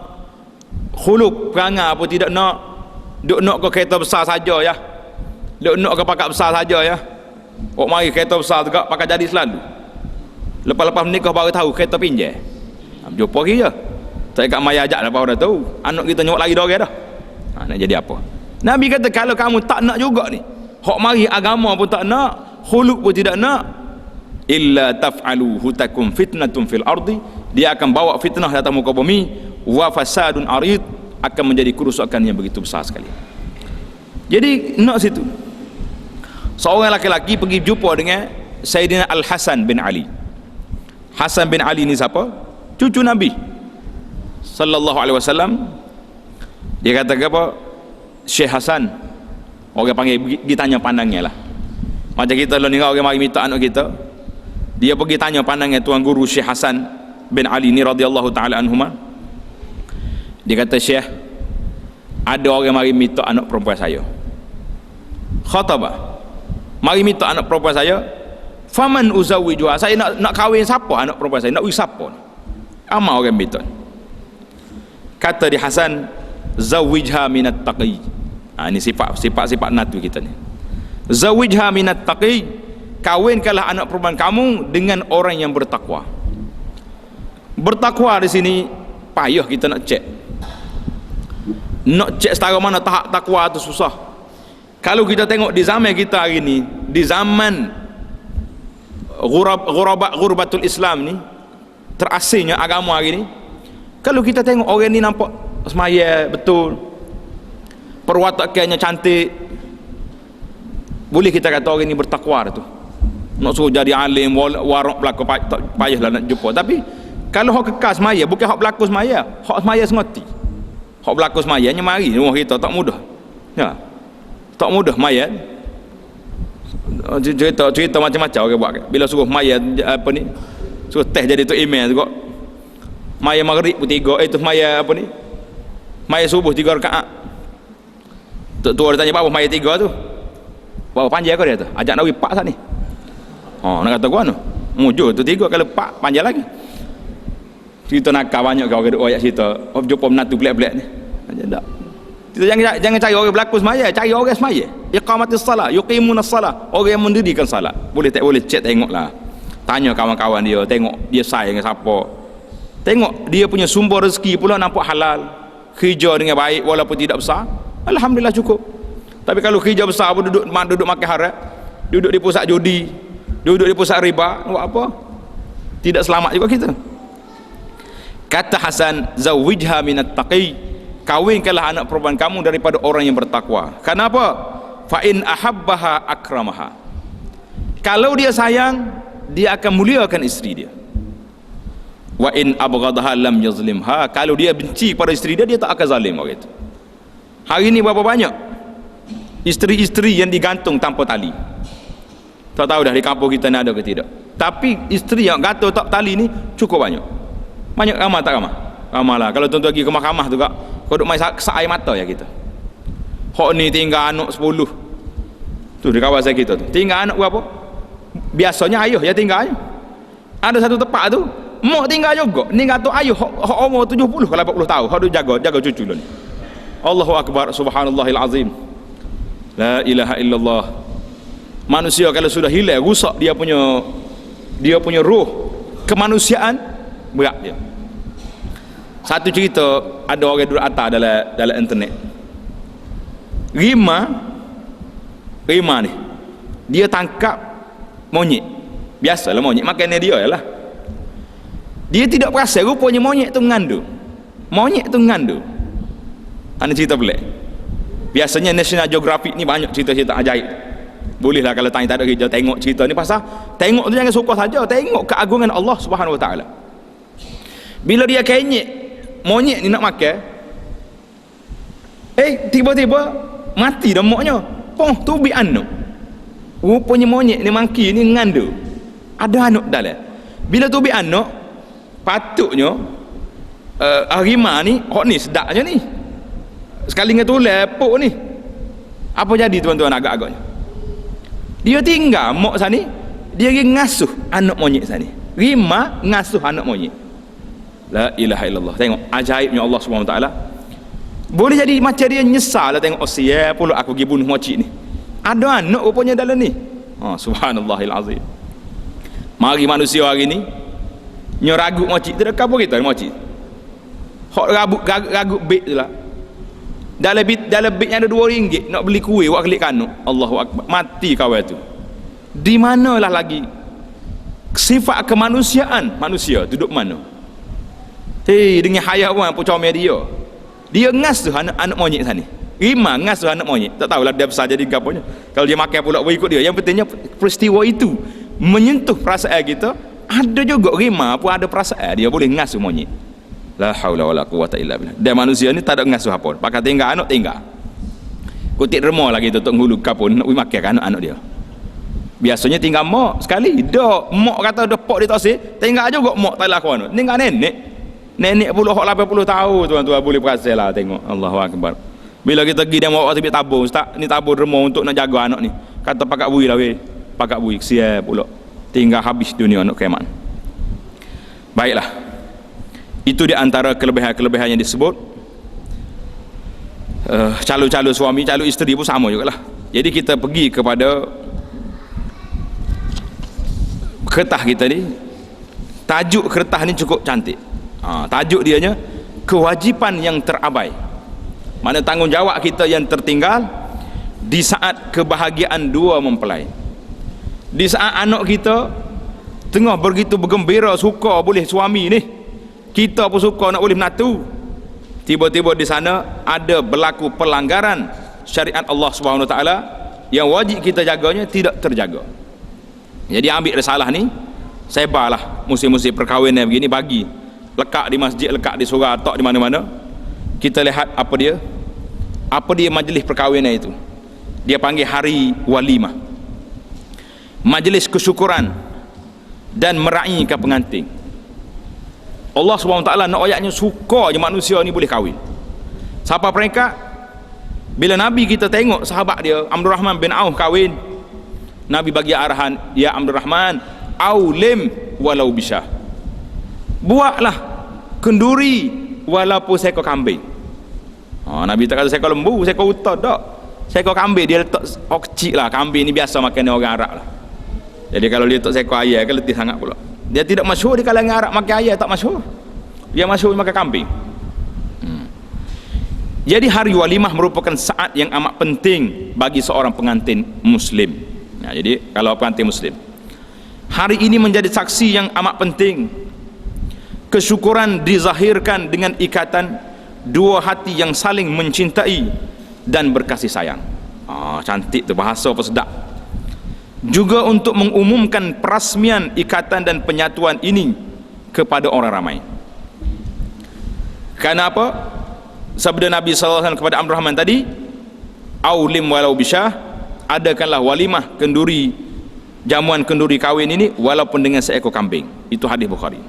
khuluk perangai apa, tidak nak, duk nak ke kereta besar saja ya, duk nak ke pakak besar saja ya. Oh mari kereta besar juga pakai jadi selalu, lepas-lepas menikah baru tahu kereta pinjam. Jumpa lagi je tak kat maya ajak lepas dah tahu anak kita nyok lagi dah orang dah. Nak jadi apa? Nabi kata kalau kamu tak nak juga ni, hok mari agama pun tak nak, khuluk pun tidak nak, illa taf'alu hutakum fitnatun fil ardi, dia akan bawa fitnah datang muka bumi, wa fasadun arid, akan menjadi kerusakan yang begitu besar sekali. Jadi nak situ seorang laki-laki pergi jumpa dengan Sayyidina Al-Hasan bin Ali. Hasan bin Ali ni siapa? Cucu Nabi sallallahu alaihi wasallam. Dia kata apa? Syekh Hasan, orang panggil, pergi tanya pandangnya lah. Macam kita lah ni, orang mari minta anak kita, dia pergi tanya pandangnya tuan guru Syekh Hasan bin Ali ni radhiyallahu taala anhuma. Dia kata, Syekh, ada orang mari minta anak perempuan saya, khatabah, mari minta anak perempuan saya, faman uzawwijuha, saya nak kahwin siapa anak perempuan saya, nak wis siapa? Amal orang minta. Kata di Hasan, zawijha minat taqi. Ini sifat natu kita ni. Zawijha minat taqi, kawinkanlah anak perempuan kamu dengan orang yang bertakwa. Bertakwa di sini payah kita nak cek. Nak cek setara mana tahap takwa tu susah. Kalau kita tengok di zaman kita hari ni, di zaman ghurbatul Islam ni, terasingnya agama hari ni, kalau kita tengok orang ni nampak semaya betul, perwatakannya cantik, boleh kita kata orang ni bertakwa tu. Nak suruh jadi alim, warak berlaku, tak payahlah nak jumpa. Tapi kalau hak kekal semaya, bukan hak berlaku semaya, hak semaya sengoti. Hak berlaku semayanya mari rumah kita tak mudah. Ya. Tak mudah maya. Cerita macam-macam orang buat. Bila suruh maya apa ni? Suruh teh jadi tu email juga. Maya maghrib pun 3, itu maya apa ni? Maya subuh 3 rakaat. Tu orang tanya apa maya 3 tu? Berapa panjang kau dia tu? Ajak Nawi 4 sat ni. Nak kata gua anu. Mujur tu 3 kalau 4 panjang lagi. Cerita nakal banyak kau orang ayat cerita. Jumpa menantu pelik-pelik ni. Tak. Kita jangan cari orang berlaku semaya, cari orang semaya. Iqamatis salat, yuqimunas salat. Orang yang mendirikan salat. Boleh tak boleh cek tengoklah. Tanya kawan-kawan dia, tengok dia sayang dengan siapa. Tengok dia punya sumber rezeki pula nampak halal, kerja dengan baik walaupun tidak besar, alhamdulillah cukup. Tapi kalau kerja besar pun duduk makan haram, duduk di pusat judi, duduk di pusat riba, buat apa? Tidak selamat juga kita. Kata Hasan, zawijha minat taqi, kawinkanlah anak perempuan kamu daripada orang yang bertakwa. Kenapa? Fa in ahabbaha akramaha, kalau dia sayang, dia akan muliakan isteri dia. Wa in abghadaha lam yazlimha, kalau dia benci pada isteri dia, dia tak akan zalim orang itu. Hari ini berapa banyak isteri-isteri yang digantung tanpa tali? Tak tahu dah di kampung kita ni ada ke tidak. Tapi isteri yang gantung tak tali ni cukup banyak. Banyak ramah tak ramah? Ramah lah. Kalau tuan-tuan pergi ke mahkamah tu kak, kau duk main air mata ya kita. Hak ni tinggal anak 10 tu di kawasan kita tu, tinggal anak berapa? Biasanya ayah ya tinggal ayah. Ada satu tempat tu mak tinggal juga, tinggal tu ayah hak umur 70 ke 80 tahun, hak duk jaga cucu lu ni. Allahu akbar, subhanallahil azim, la ilaha illallah. Manusia kalau sudah hilang, rusak dia punya roh kemanusiaan, berat dia. Satu cerita, ada orang duduk atas dalam internet, Rima ni dia tangkap monyet. Biasalah monyet makannya dia lah. Dia tidak perasan rupanya monyet tu mengandung. Ada cerita pelik. Biasanya National Geographic ni banyak cerita-cerita ajaib. Bolehlah kalau tak ada kerja tengok cerita ni, pasal tengok tu jangan suka saja, tengok keagungan Allah Subhanahu Wa Taala. Bila dia kenyek monyet ni nak makan, tiba-tiba mati dah moknya. Tu bi anak. Rupanya monyet ni mangki ni nganda. Ada anak dalam. Bila tu bi anak, patutnya harimau ni, ni sedaknya ni. Sekali dengan tu lepuk ni. Apa jadi tuan-tuan agak-agaknya? Dia tinggal mok sana ni, dia pergi ngasuh anak monyet sana ni. Rima ngasuh anak monyet. La ilaha illallah. Tengok ajaibnya Allah Subhanahu Wa Taala. Boleh jadi macam dia nyesal lah tengok, siap pula aku pergi bunuh mocik ni. Ada anak rupanya dalam ni. Subhanallahil azim. Mari manusia hari ni nyo ragut mocik tu dekat apa kita mocik. Hok ragut beg tu lah. Dalam beg ada RM2 nak beli kuih buat kelik kanuk. Allahu akbar. Mati kawan tu. Di manalah lagi sifat kemanusiaan manusia duduk mana? Dengan hayawan pun comel dia ngasuh anak monyet sana. Rima ngasuh anak monyet. Tak tahulah dia besar jadi gaponya. Kalau dia makan pula ikut dia. Yang pentingnya peristiwa itu menyentuh perasaan kita. Ada juga rima pun ada perasaan, dia boleh ngasuh monyet. La haula wala quwata illa billah. Dan manusia ni tak ada ngasuh apa. Pakai tinggal anak tinggal. Kutik remah lagi tu tok ngulu kapun nak makan anak dia. Biasanya tinggal mak sekali. Dak mak kata dak pok dia tak sih. Tinggal juga mak tak laku anu. Tinggal nenek puluh 80 tahun tuan-tuan boleh perasan lah tengok. Allahu akbar. Bila kita pergi dia bawa tibik tabung, ustaz ni tabung remah untuk nak jaga anak ni. Kata pakak bui lah weh. Pakak bui siap pula. Tinggal habis dunia nak keman. Baiklah. Itu di antara kelebihan-kelebihan yang disebut. Calon-calon suami, calon isteri pun sama jugalah. Jadi kita pergi kepada kertas kita ni. Tajuk kertas ni cukup cantik. Tajuk dianya kewajipan yang terabai. Mana tanggungjawab kita yang tertinggal di saat kebahagiaan dua mempelai. Di saat anak kita tengah begitu bergembira suka boleh suami ni, kita pun suka nak boleh menatu, tiba-tiba di sana ada berlaku pelanggaran syariat Allah Subhanahu Wa Taala yang wajib kita jaganya tidak terjaga. Jadi ambil risalah ni, sebarlah musim-musim perkahwinan begini, bagi lekat di masjid, lekat di surau, tok di mana-mana. Kita lihat apa dia majlis perkahwinan itu. Dia panggil hari walimah, majlis kesyukuran dan meraihkan pengantin. Allah SWT nak ayatnya suka je manusia ni boleh kahwin. Siapa mereka? Bila Nabi kita tengok sahabat dia Abdul Rahman bin Auf kahwin, Nabi bagi arahan, ya Abdul Rahman, aulim walau bisyah, buatlah kenduri walaupun seekor kambing. Nabi tak kata seekor lembu, seekor uta, tak. Seekor kambing dia letak kecil lah. Kambing ni biasa makan orang Arab lah. Jadi kalau dia letak seekor ayam kan letih sangat pula. Dia tidak masyhur di kalangan Arab makan ayam, tak masyhur. Dia masyhur makan kambing. Jadi hari walimah merupakan saat yang amat penting bagi seorang pengantin muslim. Jadi kalau pengantin muslim, hari ini menjadi saksi yang amat penting. Kesyukuran dizahirkan dengan ikatan dua hati yang saling mencintai dan berkasih sayang. Cantik tu bahasa apa sedap. Juga untuk mengumumkan perasmian ikatan dan penyatuan ini kepada orang ramai. Kenapa? Sabda Nabi SAW kepada Abdul Rahman tadi, aulim walau bisyah, adakanlah walimah kenduri, jamuan kenduri kahwin ini walaupun dengan seekor kambing. Itu hadis Bukhari.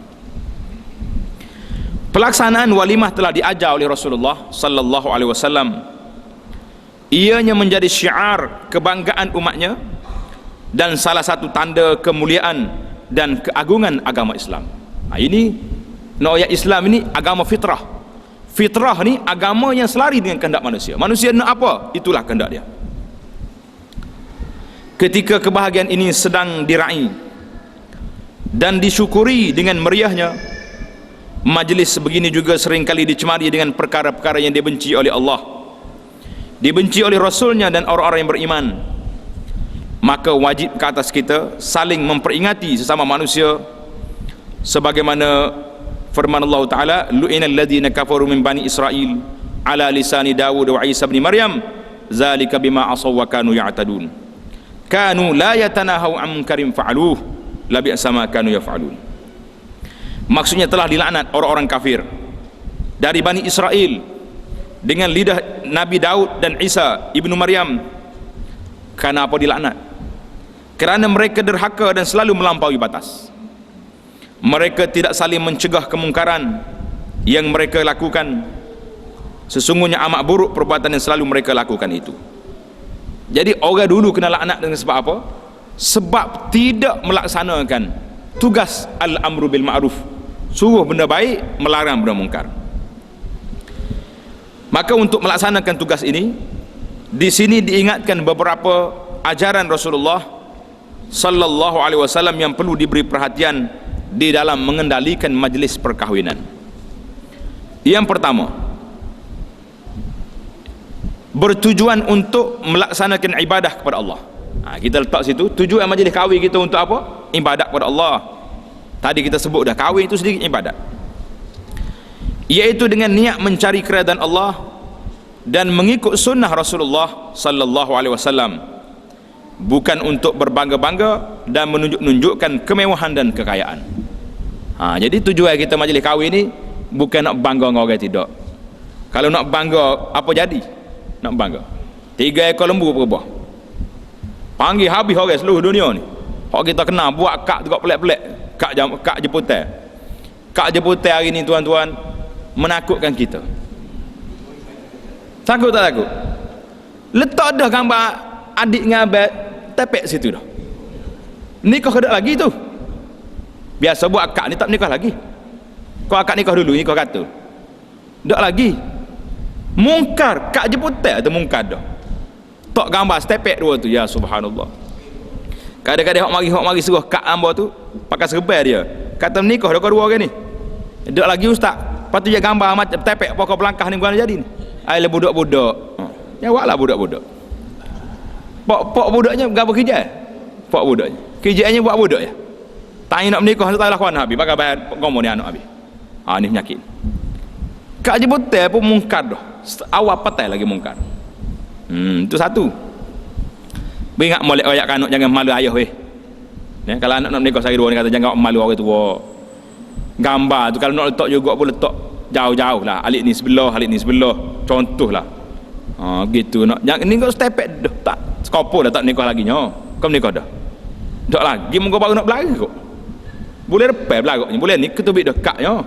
Pelaksanaan walimah telah diajar oleh Rasulullah sallallahu alaihi wasallam. Ianya menjadi syiar kebanggaan umatnya dan salah satu tanda kemuliaan dan keagungan agama Islam. Ini noya Islam ini agama fitrah. Fitrah ni agama yang selari dengan kehendak manusia. Manusia nak apa? Itulah kehendak dia. Ketika kebahagiaan ini sedang diraih dan disyukuri dengan meriahnya, majlis sebegini juga seringkali dicemari dengan perkara-perkara yang dibenci oleh Allah, dibenci oleh Rasulnya dan orang-orang yang beriman. Maka wajib ke atas kita saling memperingati sesama manusia, sebagaimana firman Allah Ta'ala, lu'inal ladhina kafaru min bani Israel ala lisani Dawud wa Isa bin Maryam zalika bima asaw wa kanu ya'tadun kanu la yatanahau an munkarin fa'aluh labi'sa ma kanu yaf'alun. Maksudnya telah dilaknat orang-orang kafir dari Bani Israel dengan lidah Nabi Daud dan Isa ibnu Maryam. Karena apa dilaknat? Kerana mereka derhaka dan selalu melampaui batas. Mereka tidak saling mencegah kemungkaran yang mereka lakukan. Sesungguhnya amat buruk perbuatan yang selalu mereka lakukan itu. Jadi orang dulu kena laknat dengan sebab apa? Sebab tidak melaksanakan tugas al-amru bil ma'ruf, suruh benda baik, melarang benda mungkar. Maka untuk melaksanakan tugas ini, di sini diingatkan beberapa ajaran Rasulullah sallallahu alaihi wasallam yang perlu diberi perhatian di dalam mengendalikan majlis perkahwinan. Yang pertama, bertujuan untuk melaksanakan ibadah kepada Allah. Kita letak situ tujuan majlis kahwin kita untuk apa? Ibadat kepada Allah. Tadi kita sebut dah, kahwin itu sedikit ibadat, iaitu dengan niat mencari keridaan Allah dan mengikut sunnah Rasulullah sallallahu alaihi wasallam, bukan untuk berbangga-bangga dan menunjukkan kemewahan dan kekayaan. Jadi tujuan kita majlis kahwin ni bukan nak bangga dengan orang, tidak. Kalau nak bangga, apa jadi? Nak bangga 3 ekor lembu berubah, panggil habis orang seluruh dunia ni. Hak kita kena buat kad juga pelik-pelik, kad jemputan. Kad jemputan hari ni tuan-tuan menakutkan kita. Takut tak takut? Letak dah gambar adik dengan abang tepek situ dah. Nikah kedak lagi tu. Biasa buat akad ni tak nikah lagi. Kau akad nikah dulu, nikah kata. Tak lagi. Mungkar, kad jemputan tu mungkar dah. Tok gambar stepek dua tu, ya subhanallah. Kadang-kadang hok mari suruh kad hamba tu pakai serban dia. Kata menikah dah kau dua orang ni. Tak lagi ustaz. Lepas tu dia gambar macam tepek pokok belangkah ni bukan jadi ni. Ai budak-budak. Jawablah budak-budak. Pok budaknya gapo kerja? Pok budaknya. Kerjaannya buat budak ya. Tanya nak menikah tak lah kawan habis, pakai bayar ngomong ni anak habis. Ni penyakit. Kak jemputan pun mungkar dah. Awal patai lagi mungkar. Itu satu. Beringat molek ayat kanuk jangan malu ayah weh. Kalau anak nak menikah sehari dua ni kata jangan malu orang tua. Gambar tu kalau nak letak juga pun letak jauh-jauh lah. Alik ni sebelah, contoh lah. Gitu nak. Jangan ni kau stepek dah tak. Skopo dah tak nikah lagi nyo. Kau menikah dah. Tak lagi muka baru nak berlari kok. Boleh repair belagaknya. Boleh ni ketubik dekat nyo.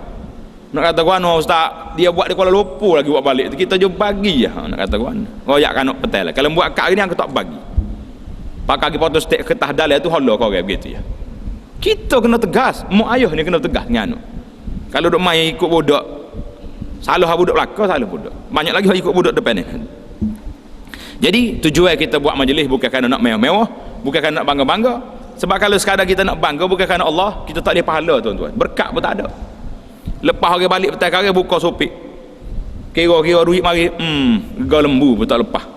Nak kata kuan ustaz, dia buat di Kuala Lumpur lagi buat balik. Kita je bagi je. Nak kata kuan. Royak kanok petai lah. Kalau buat kad ni aku tak bagi. Pakai foto stek kertas dalai tu holo kau orang begitu ya. Kita kena tegas, mak ayah ni kena tegas dengan anak. Kalau duk main ikut budak, salah budak belakang, salah budak. Banyak lagi ikut budak depan ni. Jadi tujuan kita buat majlis bukan kerana nak mewah-mewah, bukan kerana nak bangga-bangga. Sebab kalau sekadar kita nak bangga bukan kerana Allah, kita tak ada pahala tuan-tuan. Berkat pun tak ada. Lepas orang balik petai kare buka sopik. Kira-kira duit mari, gegar lembu pun tak lepas.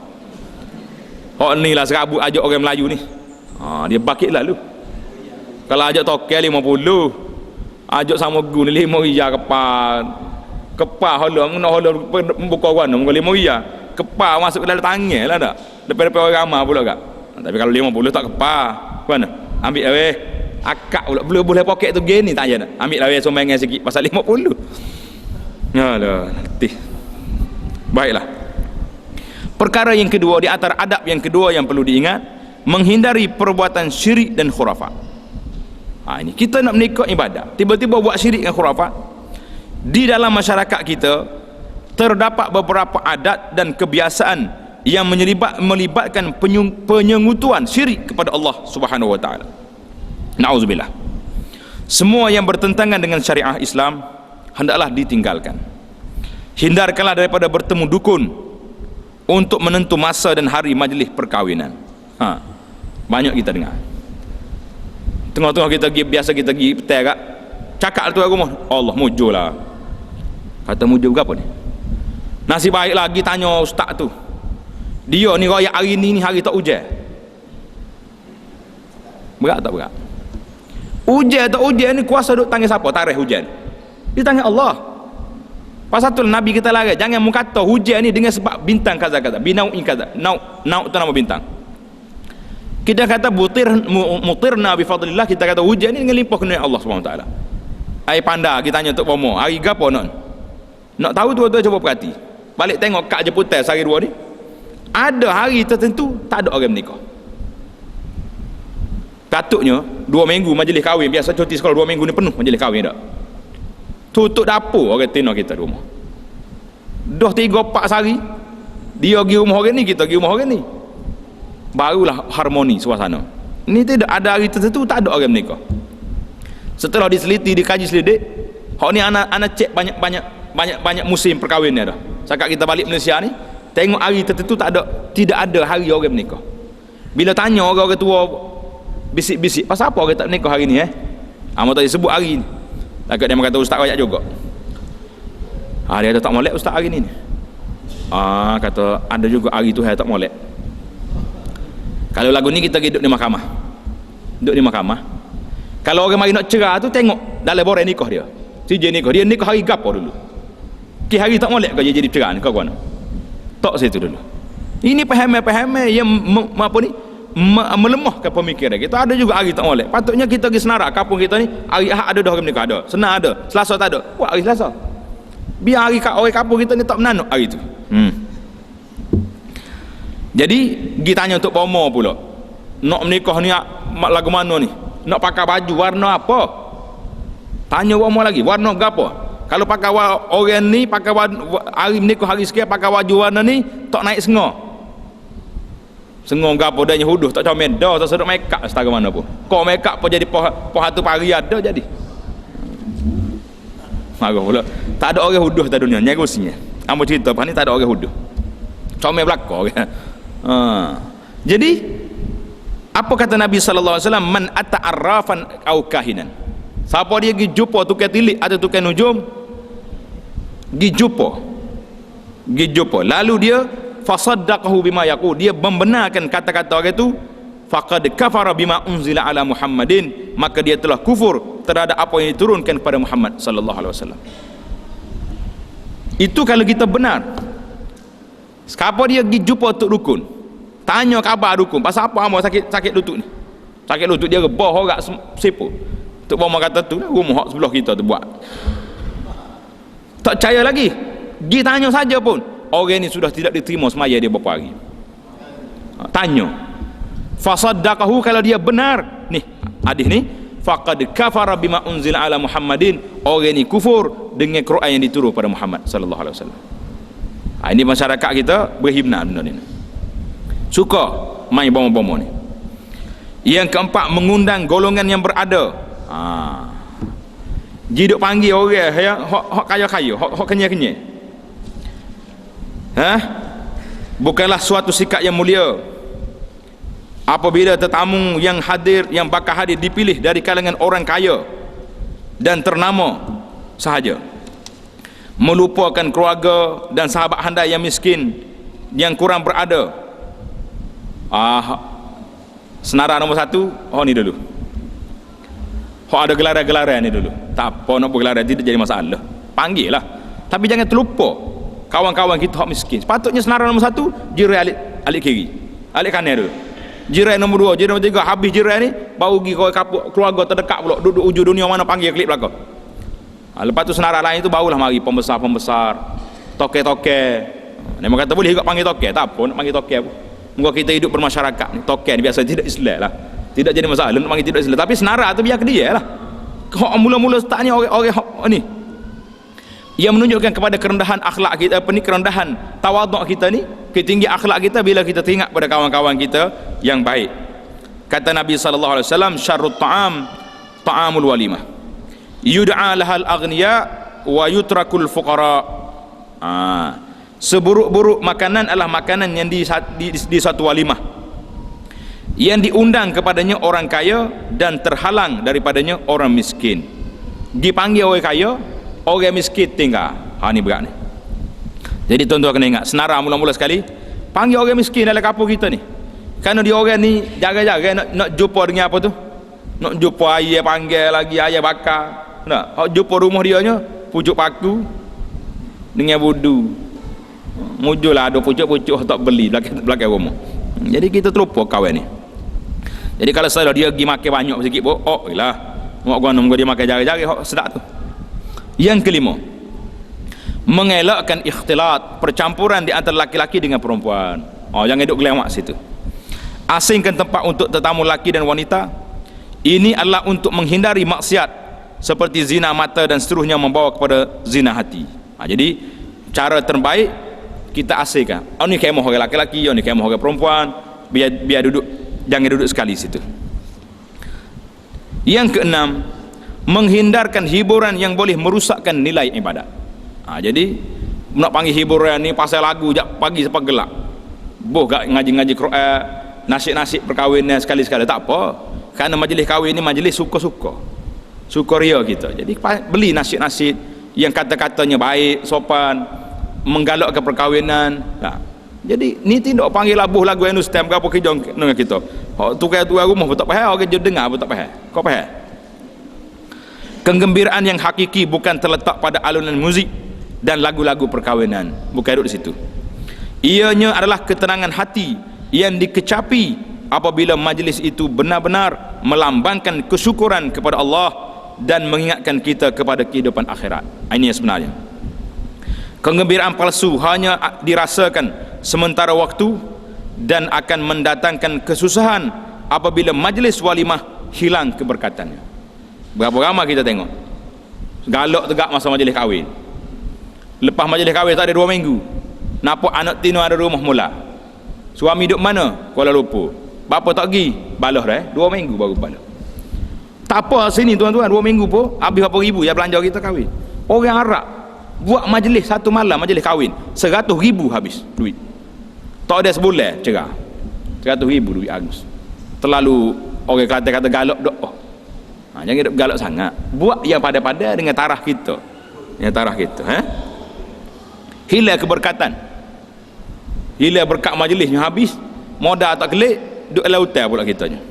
Hak ni lah serabut ajak orang Melayu ni. Dia bakit lalu. Kalau ajak tokel 50, ajak sama gu ni 5 ria kepal hala buka warna muka 5 ria. Kepal masuk ke dalam tangan lah tak. Lepas-lepas orang ramai pula kak. Tapi kalau 50 tak kepal, mana? Ambil lah akak pula boleh poket tu gini tak je nak. Ambil lah sumbangan sikit pasal 50. Yalah, nanti. Baiklah. Perkara yang kedua, di antara adab yang kedua yang perlu diingat, menghindari perbuatan syirik dan khurafat. Ini kita nak menikah ibadat, tiba-tiba buat syirik dan khurafat. Di dalam masyarakat kita terdapat beberapa adat dan kebiasaan yang melibatkan penyengutuan syirik kepada Allah Subhanahu wa taala. Nauzubillah. Semua yang bertentangan dengan syariah Islam hendaklah ditinggalkan. Hindarkanlah daripada bertemu dukun untuk menentu masa dan hari majlis perkahwinan. Banyak kita dengar. Tengah-tengah kita pergi, biasa kita pergi petai kat cakap tu rumah, Allah mujur lah. Kata mujur berapa ni? Nasib baik lagi tanya ustaz tu. Dia ni raya hari ni hari tak hujan. Berat tak berat? Hujan tak hujan ni kuasa duk tangan siapa? Tarikh hujan. Di tangan Allah. Pasal tu Nabi kita larang jangan mengata hujan ni dengan sebab bintang kaza-kaza, binau'i kaza. Nau' tu nama bintang. Kita kata mutirna bi fadlillah, kita kata hujan ni dengan limpah kurnia Allah Subhanahu wa taala. Ai panda kita tanya untuk pomo, hari gapo nak tahu tu cuba perhati. Balik tengok kad jemputan sehari dua ni. Ada hari tertentu tak ada orang menikah. Patutnya 2 minggu majlis kahwin, biasa cuti sekolah 2 minggu ni penuh majlis kahwin dak. Tutup dapur orang tino kita di rumah. Dah 3-4 sehari dia pergi rumah orang ni, kita pergi rumah orang ni. Barulah harmoni suasana. Ni tidak ada hari tertentu tak ada orang menikah. Setelah diseliti, dikaji selidik, hak ni anak cek banyak musim perkahwinan ni dah. Setakat kita balik Malaysia ni, tengok hari tertentu tidak ada hari orang menikah. Bila tanya orang-orang tua bisik-bisik, pasal apa orang tak menikah hari ni Amat tadi sebut hari ni. Takut dia kata ustaz banyak juga. Dia kata tak molek ustaz hari ni. Kata ada juga hari tu tak molek. Kalau lagu ni kita duduk di mahkamah. Duduk di mahkamah. Kalau orang mari nak cerah tu tengok dalam borang nikah dia. Dia nikah hari gapo dulu. Hari tak molek ke dia jadi cerah ni kau kan. Tok situ dulu. Ini paham-paham yang apa ni? Melemahkan pemikiran kita. Ada juga hari tak molek. Patutnya kita pergi senarak kampung kita ni, hari Ahad ada dah orang menikah ada. Senar ada, Selasa tak ada. Wah, hari Selasa. Biar hari orang kampung kita ni tak menanuk hari tu. Jadi kita tanya untuk pomo pula. Nak menikah ni lagu mana ni? Nak pakai baju warna apa? Tanya pomo lagi, warna gapo? Kalau pakai orang ni pakai hari menikah hari sekian pakai baju warna ni tak naik sengah. Sengah gapo dah huduh tak comel dah tak sedap make up setara mana pun. Kau make up pun jadi poh hatu pari ada jadi. Marah pula. Tak ada orang huduh dalam dunia nyagusnya. Ambo cerita apa ni tak ada orang huduh. Comel belaka kan. Jadi apa kata Nabi sallallahu alaihi wasallam, man ata'arrafan au kahinan. Siapa dia pergi jumpa tukang tilik atau tukang nujum, pergi jumpa lalu dia fasaddaqahu bima yaqul, dia membenarkan kata-kata orang itu, faqad kafara bima unzila ala Muhammadin, maka dia telah kufur terhadap apa yang diturunkan kepada Muhammad sallallahu alaihi wasallam. Itu kalau kita benar. Siapa dia pergi jumpa tok dukun, tanya khabar dukun, pasal apa hang sakit lutut ni? Sakit lutut dia rebah orang sepo. Tok Bama kata tu rumah hak sebelah kita tu buat. Tak percaya lagi. Pergi tanya saja pun. Orang ni sudah tidak diterima semaya dia berapa hari. Tanya. Fasaddaqahu, kalau dia benar. Ni hadis ni, faqad kafara bima unzila ala Muhammadin. Orang ni kufur dengan Quran yang diturun pada Muhammad sallallahu alaihi wasallam. Ini masyarakat kita berhimna benda ni. Suka main bom-bom ni. Yang keempat, mengundang golongan yang berada. Jiduk panggil orang hak kaya-kaya, hak kenyai-kenyai. Bukanlah suatu sikap yang mulia apabila tetamu yang hadir, yang bakal hadir dipilih dari kalangan orang kaya dan ternama sahaja, melupakan keluarga dan sahabat handai yang miskin yang kurang berada. Senarai nombor 1 ni dulu. Ada gelaran-gelaran ni dulu. Tak apa nak bergelaran, tidak jadi masalah. Panggil lah. Tapi jangan terlupa kawan-kawan kita hak miskin. Sepatutnya senarai nombor 1 jiran alik kiri, alik kanan dulu. Jiran nombor 2, jiran nombor 3, habis jiran ni baru pergi keluarga terdekat pula, duduk ujung dunia mana panggil klip belakang. Lepas tu senarai lain tu barulah mari pembesar-pembesar, toke-toke. Memang kata boleh juga panggil toke, tak apa nak panggil toke pun. Muka kita hidup bermasyarakat ni, toke ni biasa tidak Islam lah. Tidak jadi masalah nak panggil tidak Islam. Tapi senarai tu biar ke dia lah. Mula-mula startnya orang ni yang menunjukkan kepada kerendahan akhlak kita, kerendahan tawaduk kita ni, ketinggian akhlak kita bila kita teringat pada kawan-kawan kita yang baik. Kata Nabi sallallahu alaihi wasallam, syarrut ta'am ta'amul walimah, yud'a lahal aghniya wa yutrakul fuqara. Seburuk-buruk makanan adalah makanan yang di satu walimah, yang diundang kepadanya orang kaya dan terhalang daripadanya orang miskin. Dipanggil orang kaya, orang miskin tinggal. Ni berat ni. Jadi tuan-tuan kena ingat, senarai mula-mula sekali panggil orang miskin dalam kampung kita ni. Kerana dia orang ni jaga-jaga nak jumpa dengan apa tu, nak jumpa ayah panggil lagi, ayah bakar. Nak jumpa rumah dia nya pucuk paku dengan wudu. Mujulah ada pucuk-pucuk tak beli belakang rumah. Jadi kita terlupa kawan ni. Jadi kalau saya dia pergi makan banyak sikit pun, lah mak gua dia makan jari-jari sedap tu. Yang kelima, mengelakkan ikhtilat, percampuran di antara laki-laki dengan perempuan. Jangan duduk gelawak situ. Asingkan tempat untuk tetamu laki dan wanita. Ini adalah untuk menghindari maksiat seperti zina mata dan seterusnya membawa kepada zina hati. Jadi cara terbaik kita asingkan. Ni kemah orang laki-laki, ni kemah orang perempuan. Biar duduk, jangan duduk sekali situ. Yang keenam, menghindarkan hiburan yang boleh merusakkan nilai ibadat. Jadi nak panggil hiburan ni pasal lagu jak pagi sampai gelap. Boh gak ngaji-ngaji Quran, nasib-nasib perkahwinan sekali-sekala tak apa. Kerana majlis kahwin ni majlis suka-suka. Suka ria kita. Jadi beli nasib-nasib yang kata-katanya baik, sopan, menggalakkan perkahwinan. Jadi ni tidak panggil lagu yang stem gapo kijong dengan kita. Tukar-tukar rumah pun tak faham, orang je dengar pun tak faham. Kau faham? Kegembiraan yang hakiki bukan terletak pada alunan muzik dan lagu-lagu perkahwinan. Bukan duduk di situ. Ianya adalah ketenangan hati yang dikecapi apabila majlis itu benar-benar melambangkan kesyukuran kepada Allah dan mengingatkan kita kepada kehidupan akhirat. Ini yang sebenarnya. Kegembiraan palsu hanya dirasakan sementara waktu dan akan mendatangkan kesusahan apabila majlis walimah hilang keberkatannya. Berapa ramai kita tengok galak tegak masa majlis kahwin. Lepas majlis kahwin tak ada 2 minggu, nampak anak tino ada rumah mula. Suami duduk mana? Kuala Lumpur. Bapa tak pergi, balas dah 2 minggu baru balas. Tak apa sini tuan-tuan, 2 minggu pun habis berapa ribu ya belanja kita kahwin. Orang Arab buat majlis satu malam, majlis kahwin 100,000 habis duit. Tak ada sebulan cerah 100,000 duit Agus. Terlalu orang kata galak doa. Jangan galak sangat. Buat yang pada-pada dengan tarah kita. Yang tarah kita, hilang keberkatan. Hilang berkat majlisnya habis, modal tak kelik, duk lautan pula kitanya.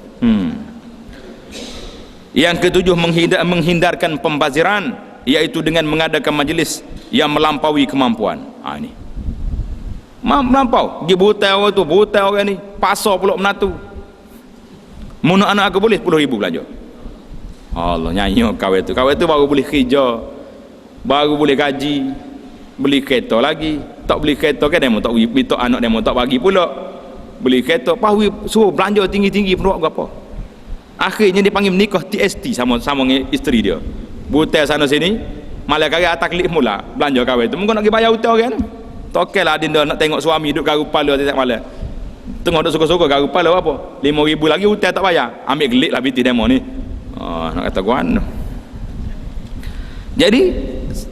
Yang ketujuh, menghindarkan pembaziran, iaitu dengan mengadakan majlis yang melampaui kemampuan. Ini melampau, pergi butai orang ni, pasar pula menatu. Mana anak aku boleh 10,000 belanja. Allah, nyanyi kawin tu baru boleh kerja, baru boleh gaji, beli kereta lagi. Tak beli kereta kan demo tak beli, tak anak demo tak bagi pula. Beli kereta, pahui suruh belanja tinggi-tinggi pun buat apa. Akhirnya dia panggil menikah TST sama dengan isteri dia. Butai sana sini, malah kali atas klik mula belanja kawin tu. Mungkin nak pergi bayar hutang kan. Tokeklah dia nak tengok suami duduk garu kepala tiap malam. Tengok duduk suka-suka garu kepala apa? 5,000 lagi hutang tak bayar. Ambil gelik lah binti demo ni. Nak kata guan. Jadi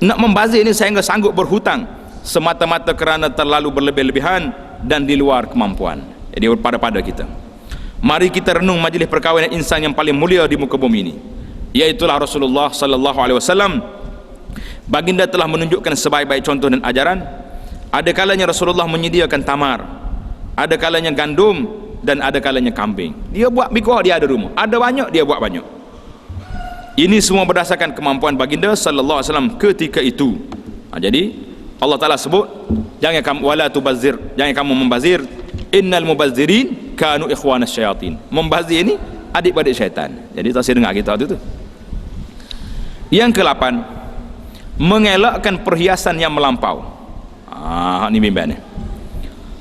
nak membazir ini sehingga sanggup berhutang semata-mata kerana terlalu berlebih-lebihan dan di luar kemampuan. Jadi pada kita. Mari kita renung majlis perkahwinan insan yang paling mulia di muka bumi ini, iaitulah Rasulullah sallallahu alaihi wasallam. Baginda telah menunjukkan sebaik-baik contoh dan ajaran. Ada kalanya Rasulullah menyediakan tamar, ada kalanya gandum, dan ada kalanya kambing. Dia buat bikuah, dia ada rumah. Ada banyak, dia buat banyak. Ini semua berdasarkan kemampuan baginda sallallahu alaihi wasallam ketika itu. Jadi Allah Taala sebut, jangan kamu wala tubazzir, jangan kamu membazir. Innal mubazzirin kanu ikhwanas syayatin. Membazir ini adik-adik syaitan. Jadi tak dengar kita tu. Yang ke-8, mengelakkan perhiasan yang melampau. Ini bimbang ni.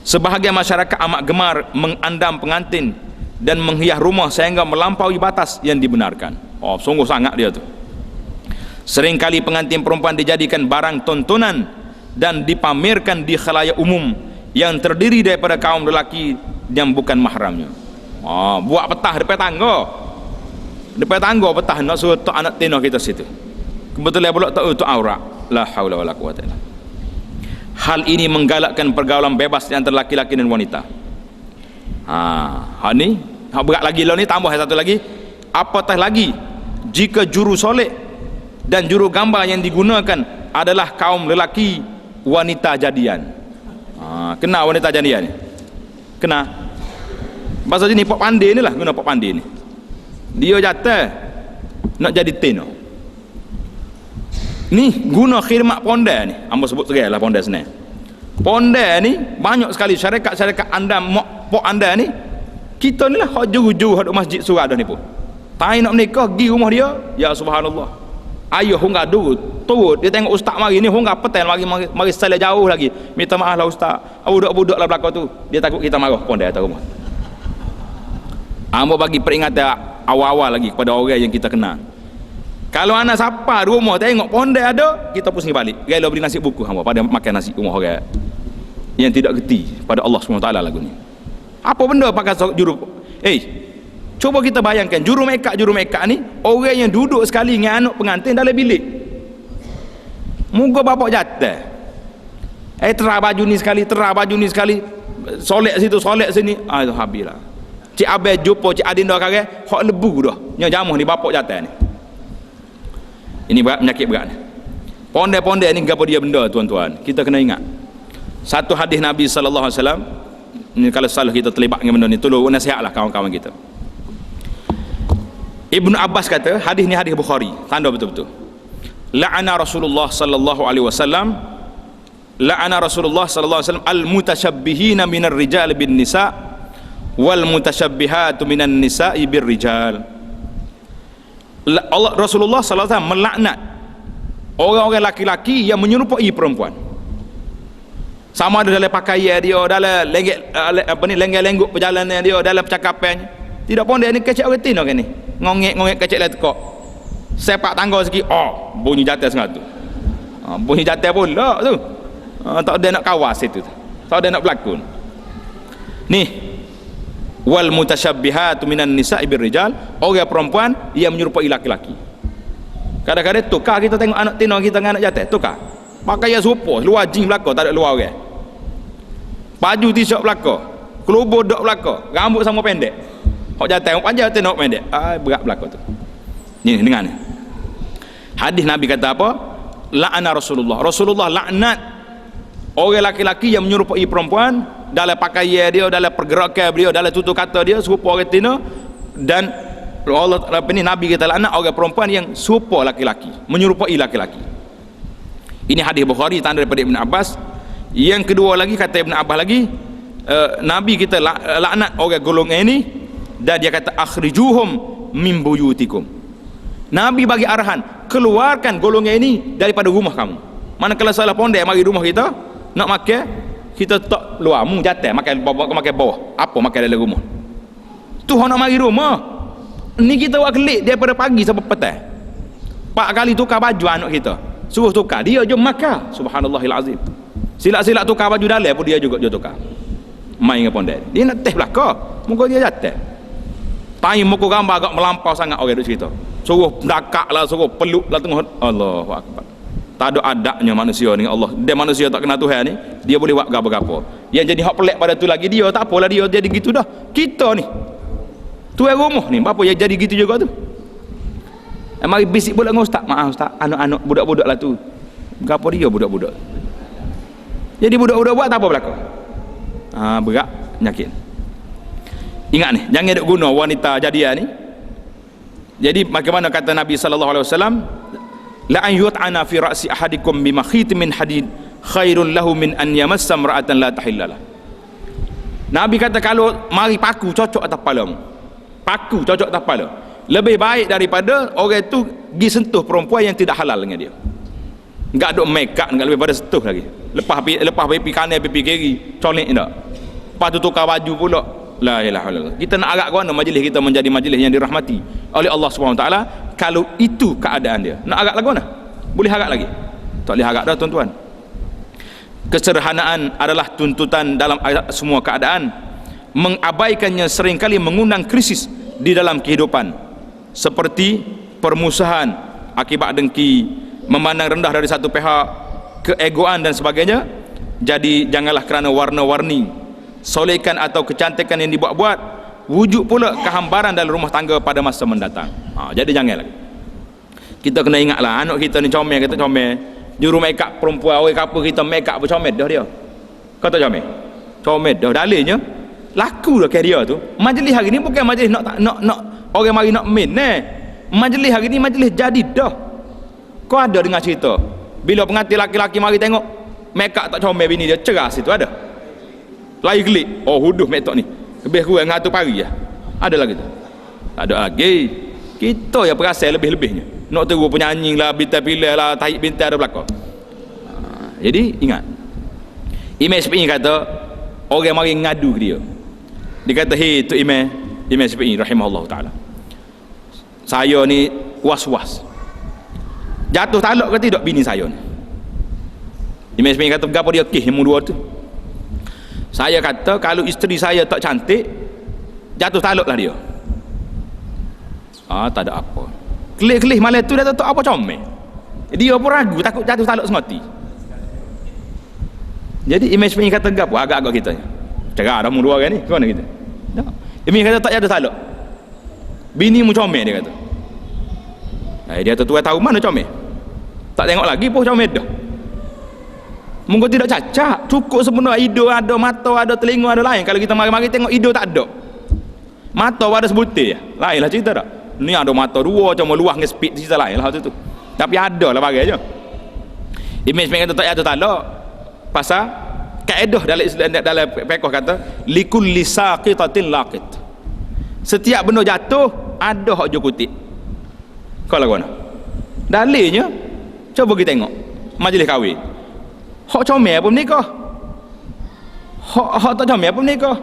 Sebahagian masyarakat amat gemar mengandam pengantin dan menghias rumah sehingga melampaui batas yang dibenarkan. Sungguh sangat dia tu. Seringkali pengantin perempuan dijadikan barang tontonan dan dipamerkan di khalayak umum yang terdiri daripada kaum lelaki yang bukan mahramnya. Buat petah depan tangga petah nak suruh tok anak tino kita situ. Kebetulan pula tak untuk aurat. La haula wala quwata illa. Hal ini menggalakkan pergaulan bebas di antara laki-laki dan wanita. Hal ni berat lagi lah ni, tambah satu lagi. Apatah lagi jika juru solek dan juru gambar yang digunakan adalah kaum lelaki wanita jadian. Kena wanita jadian ni. Kena. Bahasa sini pak pandai ni lah, guna pak pandai ni. Dia jatuh nak jadi tino. Ni guna khidmat ponda ni. Amba sebut serai lah ponda sini. Ponda ni banyak sekali syarikat-syarikat anda pok anda ni. Kita ni lah hak juru-juru hak masjid surah dah ni pun. Tai nak menikah pergi rumah dia, ya subhanallah. Ayah hongga turut dia tengok ustaz mari ni hongga petel mari salah jauh lagi, minta maaf lah ustaz, budak-budak lah belakang tu dia takut kita marah pondek atas rumah. Hamba bagi peringatan awal-awal lagi kepada orang yang kita kenal. Kalau anak siapa di rumah tengok pondek ada, kita pusing balik, rela beli nasi buku hamba pada makan nasi rumah orang yang tidak geti pada Allah SWT lagu ni. Apa benda pakai juru cuba kita bayangkan juru make up ni orang yang duduk sekali dengan anak pengantin dalam bilik. Muka bapak jatuh. Terah baju ni sekali, solek situ, solek sini. Itu habislah. Cik Abel jumpa Cik Adinda sekarang, hak lebu dah. Yang jamuh ni bapak jatuh ni. Ini berat, penyakit berat ni. Pondek-pondek ni apa dia benda tuan-tuan. Kita kena ingat. Satu hadis Nabi SAW, ni kalau salah kita terlibat dengan benda ni, tolong nasihatlah kawan-kawan kita. Ibnu Abbas kata, hadis ni hadis Bukhari, tanda betul-betul. La'ana Rasulullah sallallahu alaihi wasallam al-mutasyabbihina minar rijal bin nisa wal mutasyabbihatu minan nisa'i bir rijal. Rasulullah sallallahu alaihi wasallam melaknat orang-orang laki-laki yang menyerupai perempuan. Sama ada dalam pakaian dia, dalam lenggak-lengguk perjalanan dia, dalam percakapannya. Tidak pondek ni kecek orang tin orang ni. Ngongek-ngongek kecek lah tekok. Sepak tangga sikit, bunyi jatuh sengat tu. Bunyi jatuh pula tu. Tak ada nak kawas itu. Tak ada nak berlakon. Ni wal mutasyabbihat minan nisa'i birrijal, orang perempuan yang menyerupai laki-laki. Kadang-kadang tukar kita tengok anak tino kita dengan anak jatuh, tukar. Pakaian serupa, luar jing belakang, tak ada luar orang. Baju t-shirt belakang, kelubur dok belakang, rambut sama pendek. Hok jatuh panjang tengok pendek. Berat belakang tu. Ni dengar ni. Hadis Nabi kata apa? La'ana Rasulullah laknat orang laki-laki yang menyerupai perempuan dalam pakaian dia, dalam pergerakan beliau, dalam tutur kata dia serupa orang tina. Dan Allah Nabi kata laknat orang perempuan yang serupa laki-laki, menyerupai laki-laki. Ini hadis Bukhari, tanda daripada Ibn Abbas. Yang kedua lagi kata Ibn Abbas lagi, Nabi kita laknat orang golongan ini, dan dia kata akhrijuhum min buyutikum. Nabi bagi arahan, keluarkan golongan ini daripada rumah kamu. Manakala salah pondek mari rumah kita nak makan, kita tak luar mu jatuh makan bawah. Apa makan dalam rumah? Tu nak mari rumah. Ni kita buat kelik daripada pagi sampai petang. 4 kali tukar baju anak kita. Suruh tukar, dia je makan. Subhanallahil azim. Silap-silap tukar baju dalam pun dia juga tukar. Main dengan pondek. Dia nak teh belakang, muka dia jatuh. Time muka gambar agak melampau sangat orang duk cerita. Suruh dakak lah, suruh peluk lah tengah. Allahu akbar. Tak ada adabnya manusia ni Allah. Dia manusia tak kenal Tuhan ni, dia boleh buat gapo-gapo. Yang jadi hak pelik pada tu lagi dia, tak apalah dia jadi gitu dah. Kita ni tuan rumah ni, apa yang jadi gitu juga tu. Mari bisik pula dengan ustaz. Maaf ustaz, anak-anak budak-budak lah tu. Gapo dia budak-budak. Jadi budak-budak buat tak apa belaka. Berat penyakit. Ingat ni, jangan duk guna wanita jadian ni. Jadi bagaimana kata Nabi sallallahu alaihi wasallam, la an yut'ana fi ra'si ahadikum bi makhitin min hadid khairun lahu min an yamassa imra'atan la tahillalah. Nabi kata kalau mari paku cocok atas kepalamu. Paku cocok atas kepala. Lebih baik daripada orang itu pergi sentuh perempuan yang tidak halal dengan dia. Enggak ada make up, enggak lebih pada sentuh lagi. Lepas pipi kanan pipi kiri, colek tak. Lepas tu tukar baju pula. La ilaha illallah. Kita nak agak ke mana majlis kita menjadi majlis yang dirahmati oleh Allah SWT kalau itu keadaan dia. Nak agak lagu mana? Boleh agak lagi? Tak boleh agak dah tuan-tuan. Kesederhanaan adalah tuntutan dalam semua keadaan. Mengabaikannya seringkali mengundang krisis di dalam kehidupan, seperti permusuhan akibat dengki, memandang rendah dari satu pihak, keegoan dan sebagainya. Jadi janganlah kerana warna-warni, solekan atau kecantikan yang dibuat-buat wujud pula kehambaran dalam rumah tangga pada masa mendatang. Jadi janganlah. Kita kena ingatlah anak kita ni comel, kata comel. Juru make up perempuan orang kapur kita make up bercomel dah dia. Kata comel. Comel dah dalilnya laku dah ke dia tu. Majlis hari ni bukan majlis nak orang mari nak main Majlis hari ni majlis jadi dah. Kau ada dengar cerita bila pengantin laki-laki mari tengok make up tak comel bini dia, cerah situ ada. Lari kelik, huduh make up ni lebih kurang 100 pari lah. Ada lagi tu? Tak ada lagi. Kita yang perasan lebih-lebihnya. nak terus penyanyi lah, bintang pilih lah, tahi bintang ada belakang. Jadi ingat, Imam Syafi'i kata orang mari ngadu ke dia, dia kata, hei tu Imam Syafi'i rahimahullah ta'ala, saya ni was-was jatuh talak ke tidak bini saya ni. Imam Syafi'i kata, berapa dia kes yang dua tu? Saya kata kalau isteri saya tak cantik, jatuh talak lah dia. Tak ada apa, kelih-kelih malam tu dah tak apa comel, dia pun ragu, takut jatuh talak sengoti. Jadi Imam Syafi'i kata gapo agak-agak kita cerah dah mu dua orang ni, ke mana kita tak. Imam kata tak jatuh talak, bini mu comel, dia kata. Dia tu tahu mana comel, tak tengok lagi pun comel dah. Mungkin tidak cacak, cukup sebenarnya hidung ada, mata ada, telinga ada. Lain kalau kita mari-mari tengok hidung tak ada, mata ada sebutir, lain lah cerita tak. Ni ada mata dua, cuma luah dengan speed, cerita lain lah tu. Tapi ada lah bagai je. Imam Syafi'i kata tak jatuh talak pasal kaedah dalam fiqh kata likulli saqitatin laqit, setiap benda jatuh ada hak jukutip. Kalau mana dalilnya, coba kita tengok majlis kahwin, hak comel pun menikah, hak tak comel pun menikah,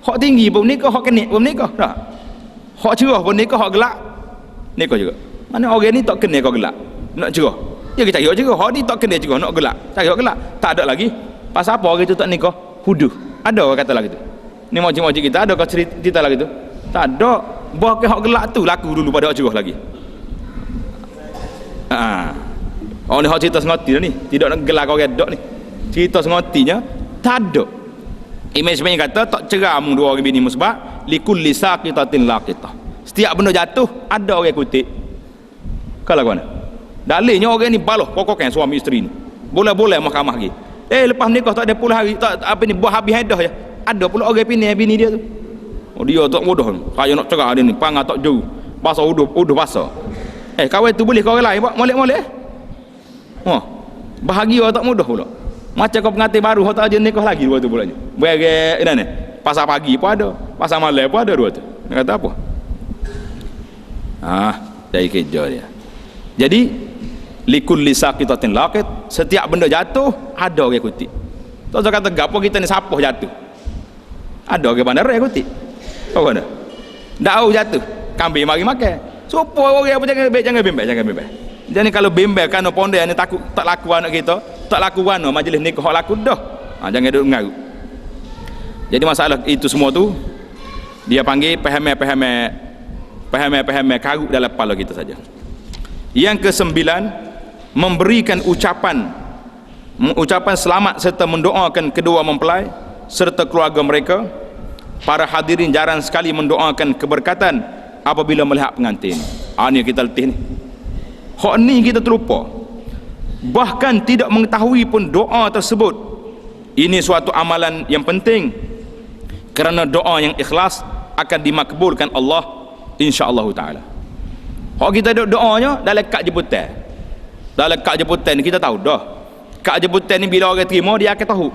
hak tinggi pun menikah, hak kenik pun menikah tak, hak cerah pun menikah, hak gelap nikah juga. Mana orang ni tak kena kau gelap nak cerah, ya kita cari hak cerah, hak ni tak kena cerah nak gelap, cari hak gelap. Tak ada lagi pasal apa orang itu tak nikah huduh. Ada orang kata lagi tu, ni makcik-makcik kita ada kau cerita lagi tu, tak ada. Bahkan hak gelap tu laku dulu pada hak cerah lagi. Orang ni hak cerita sengoti dah ni, tidak nak gelar kau redok ni, cerita sengotinya tak ada. Imam Syafi'i kata tak cerah mu dua orang bini mu sebab likulli saqitatin laqitah, setiap benda jatuh ada orang kutip. Kalau mana dalilnya orang ni baloh pokoknya suami isteri ni boleh-boleh mahkamah lagi. Lepas nikah tak ada puluh hari, tak apa ni buah habis hadah je, ada pula orang bini dia tu. Dia tak mudah, saya nak cerah dia ni panggah tak jauh basah uduh basah. Kawan tu boleh kau orang lain buat molek-molek. Bahagia tak mudah pula. Macam kau pengantin baru hok tak aja nikah lagi dua tu pula ni. Berek ni pasal pagi pun ada, pasal malam pun ada dua tu. Dia kata apa? Dari kerja dia. Jadi likulli saqitatin laqit, setiap benda jatuh ada orang kutip. Tak usah kata gapo kita ni sapuh jatuh, ada orang bandar yang kutip. Apa dah daun jatuh kambing mari makan. Supaya orang apa jangan bimbang. Jadi kalau bimbang kan pondek ni takut tak laku anak kita, tak laku mana majlis nikah laku dah. Jangan duduk mengaru. Jadi masalah itu semua tu dia panggil paham karut dalam kepala kita saja. Yang kesembilan, memberikan ucapan selamat serta mendoakan kedua mempelai serta keluarga mereka. Para hadirin jarang sekali mendoakan keberkatan apabila melihat pengantin. Ni kita letih ni. Hak ni kita terlupa, bahkan tidak mengetahui pun doa tersebut. Ini suatu amalan yang penting, kerana doa yang ikhlas akan dimakbulkan Allah insya-Allah taala. Hak kita doanya dalam kad jemputan. Dalam kad jemputan ni kita tahu dah. Kad jemputan ni bila orang terima dia akan tahu.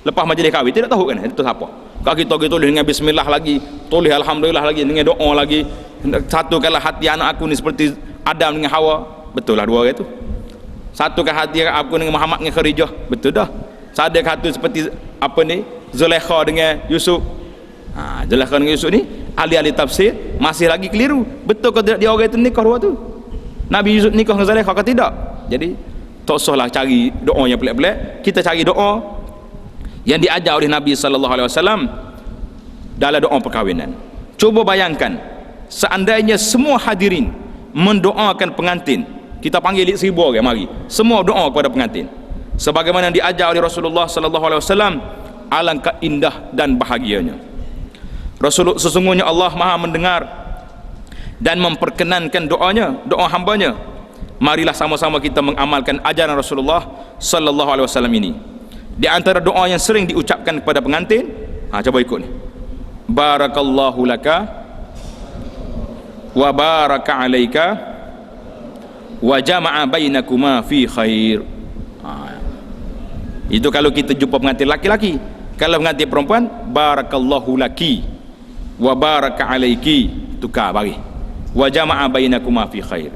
Lepas majlis kahwin tidak tahu kan itu siapa. Kalau kita tulis dengan bismillah lagi, tulis alhamdulillah lagi, dengan doa lagi, satukanlah hati anak aku ni seperti Adam dengan Hawa. Betul lah dua orang tu. Satukan hati aku dengan Muhammad dengan Khadijah. Betul dah. Satukan hati seperti apa ni, Zulaikha dengan Yusuf. Zulaikha dengan Yusuf ni ahli-ahli tafsir masih lagi keliru. Betul ke tidak dia orang itu nikah dua tu? Nabi Yusuf nikah dengan Zulaikha ke tidak? Jadi tak usahlah cari doa yang pelik-pelik. Kita cari doa yang diajar oleh Nabi sallallahu alaihi wasallam dalam doa perkahwinan. Cuba bayangkan seandainya semua hadirin mendoakan pengantin, kita panggil 1,000 orang mari, semua doa kepada pengantin sebagaimana yang diajar oleh Rasulullah sallallahu alaihi wasallam, alangkah indah dan bahagianya. Rasulullah, sesungguhnya Allah Maha mendengar dan memperkenankan doa hambanya. Marilah sama-sama kita mengamalkan ajaran Rasulullah sallallahu alaihi wasallam ini. Di antara doa yang sering diucapkan kepada pengantin, coba ikut ni. Barakallahu laka wa baraka alaika wa jama'a bainakuma fi khair. Itu kalau kita jumpa pengantin laki-laki. Kalau pengantin perempuan, barakallahu laki wa baraka alaiki, tukar bagi wa jama'a bainakuma fi khair.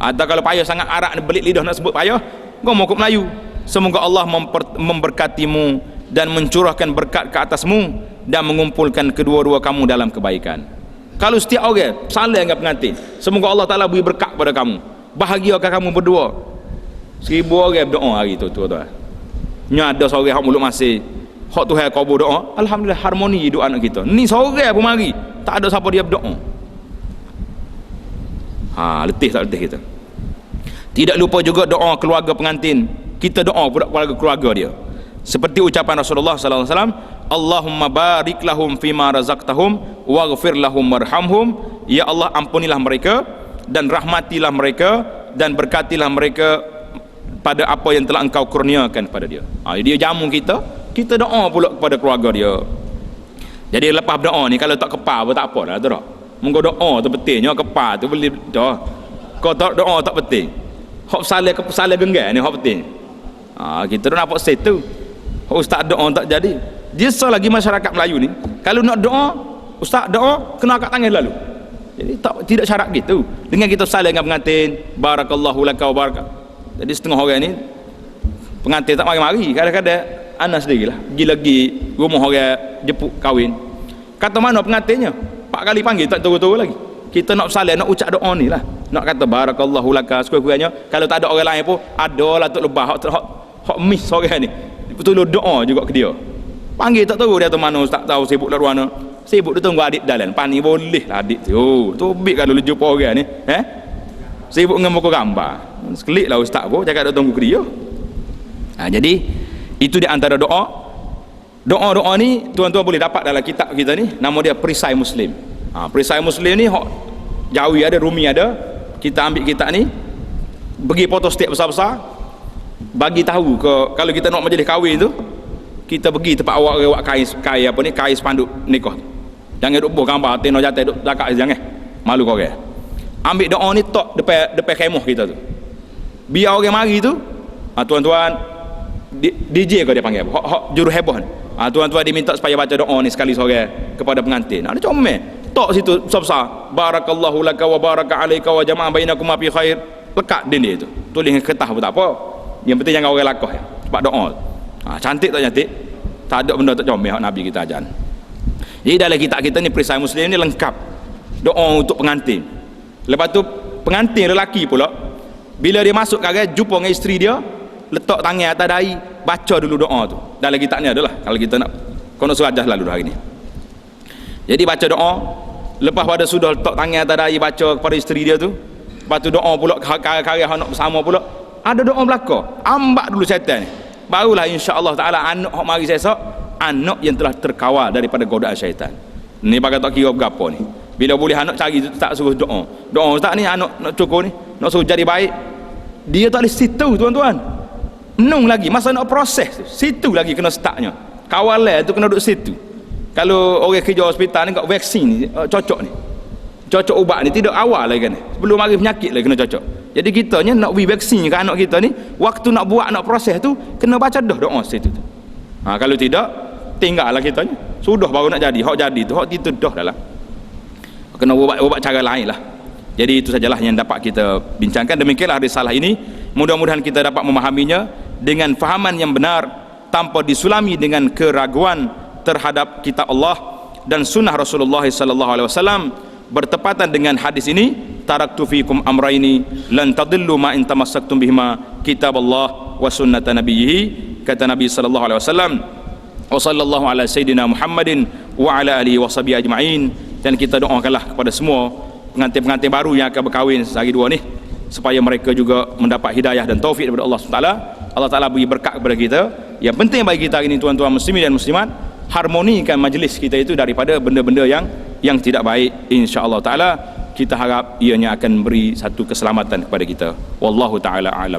Atau kalau payah sangat arak belit lidah nak sebut payah, ngomong ke Melayu. Semoga Allah memberkatimu dan mencurahkan berkat ke atasmu dan mengumpulkan kedua-dua kamu dalam kebaikan. Kalau setiap orang salah dengan pengantin, semoga Allah Ta'ala beri berkat pada kamu, bahagiakan kamu berdua. 1000 orang berdoa hari tu tuan-tuan. Nya ada seorang hak mulut masih, hak Tuhan kabul doa, alhamdulillah harmoni hidup anak kita. Ni seorang pun mari, tak ada siapa dia berdoa. Letih tak letih kita. Tidak lupa juga doa keluarga pengantin. Kita doa pula keluarga dia. Seperti ucapan Rasulullah sallallahu alaihi wasallam, Allahumma barik lahum fima razaqtahum waghfir lahum warhamhum. Ya Allah, ampunilah mereka dan rahmatilah mereka dan berkatilah mereka pada apa yang telah engkau kurniakan pada dia. Dia jamu kita doa pula kepada keluarga dia. Jadi lepas doa ni kalau tak kepar pun tak apalah tu tak. Mengko doa tu pentingnya, kepar tu boleh dah. Kau tak doa tak penting. Hak salah genggal ni hak penting. Kita dah nampak situ. Ustaz doa tak jadi. Dia lagi masyarakat Melayu ni, kalau nak doa, ustaz doa kena angkat tangan lalu. Jadi tidak syarat gitu. Dengan kita saling dengan pengantin, barakallahu laka wa barak. Jadi setengah orang ni pengantin tak mari-mari, kadang-kadang anak sendirilah pergi lagi rumah orang jemput kahwin. Kata mana pengantinnya? 4 kali panggil tak turun-turun lagi. Kita nak saling nak ucap doa ni lah. Nak kata barakallahu laka sekurang-kurangnya. Kalau tak ada orang lain pun adalah tok lebah hak miss orang ni. Betul doa juga ke dia. Panggil tak tahu dia tu mana, tak tahu sibuk kat luar mana. Sibuk dia tunggu adik dalam. Pani boleh lah adik tu. Tobik kalau lu jumpa orang ni, sibuk dengan muka gambar. Sekelik lah ustaz pun cakap dia tunggu ke dia. Jadi itu di antara doa. Doa-doa ni tuan-tuan boleh dapat dalam kitab kita ni, nama dia Perisai Muslim. Perisai Muslim ni hak Jawi ada, Rumi ada. Kita ambil kitab ni, pergi foto setiap besar-besar, bagi tahu ke kalau kita nak majlis kahwin tu, kita pergi tempat awak kai spanduk nikah. Jangan duk buh gambar teno jatuh duk dekat jangan. Malu kau orang. Ambil doa ni tok depan khemah kita tu. Biar orang mari tu, tuan-tuan DJ kau dia panggil. Hak juru heboh ni. Tuan-tuan diminta supaya baca doa ni sekali seorang kepada pengantin. Dia comel. Tok situ besar-besar. Barakallahu laka wa baraka alaika wa jama'a bainakum fi khair. Lekat dinding tu. Tulis dengan kertas pun tak apa. Yang penting jangan orang lakah ya. Sebab doa. Cantik tak cantik? Tak ada benda tak comel hak Nabi kita ajar. Jadi dalam kitab kita ni Perisai Muslim ni lengkap doa untuk pengantin. Lepas tu pengantin lelaki pula, bila dia masuk kagak jumpa dengan isteri dia, letak tangan atas dahi, baca dulu doa tu. Dalam kitab ni adalah kalau kita nak kono serajah lalu hari ni. Jadi baca doa, lepas pada sudah letak tangan atas dahi baca kepada isteri dia tu, lepas tu doa pula karya-karya nak bersama pula. Ada doa belaka, ambak dulu syaitan ni. Barulah insya-Allah taala anak hok mari sesok, anak yang telah terkawal daripada godaan syaitan. Ni bagai tak kira berapa ni. Bila boleh anak cari tak suruh doa. Doa ustaz ni anak nak cukur ni, nak suruh jadi baik. Dia tak boleh situ tuan-tuan. Nung lagi masa nak proses tu. Situ lagi kena startnya. Kawalan tu kena duduk situ. Kalau orang kerja hospital ni kat vaksin ni cocok ni. Cocok ubat ni tidak awal lagi kan. Sebelum mari penyakit lagi kena cocok. Jadi kitanya nak beri vaksin ke anak kita ni, waktu nak buat nak proses tu kena baca dah doa situ tu. Kalau tidak tinggallah kitanya. Sudah baru nak jadi, hak jadi tu, hak itu dah dalam. Kena ubat cara lain lah. Jadi itu sajalah yang dapat kita bincangkan. Demikianlah risalah ini. Mudah-mudahan kita dapat memahaminya dengan fahaman yang benar tanpa disulami dengan keraguan terhadap kitab Allah dan sunnah Rasulullah sallallahu alaihi wasallam. Bertepatan dengan hadis ini, taraktu fikum amraini lan tadillu ma in tamassaktum bihima kitab Allah wa sunnata nabiyhi, kata Nabi sallallahu alaihi wasallam. Wa sallallahu ala sayyidina Muhammadin wa ala alihi wa sahbihi ajma'in. Dan kita doakanlah kepada semua pengantin-pengantin baru yang akan berkahwin sehari dua ni, supaya mereka juga mendapat hidayah dan taufik daripada Allah SWT. Allah Ta'ala beri berkat kepada kita. Yang penting bagi kita hari ini tuan-tuan muslimin dan muslimat, harmonikan majlis kita itu daripada benda-benda yang tidak baik. InsyaAllah Ta'ala kita harap ianya akan beri satu keselamatan kepada kita. Wallahu ta'ala a'lam.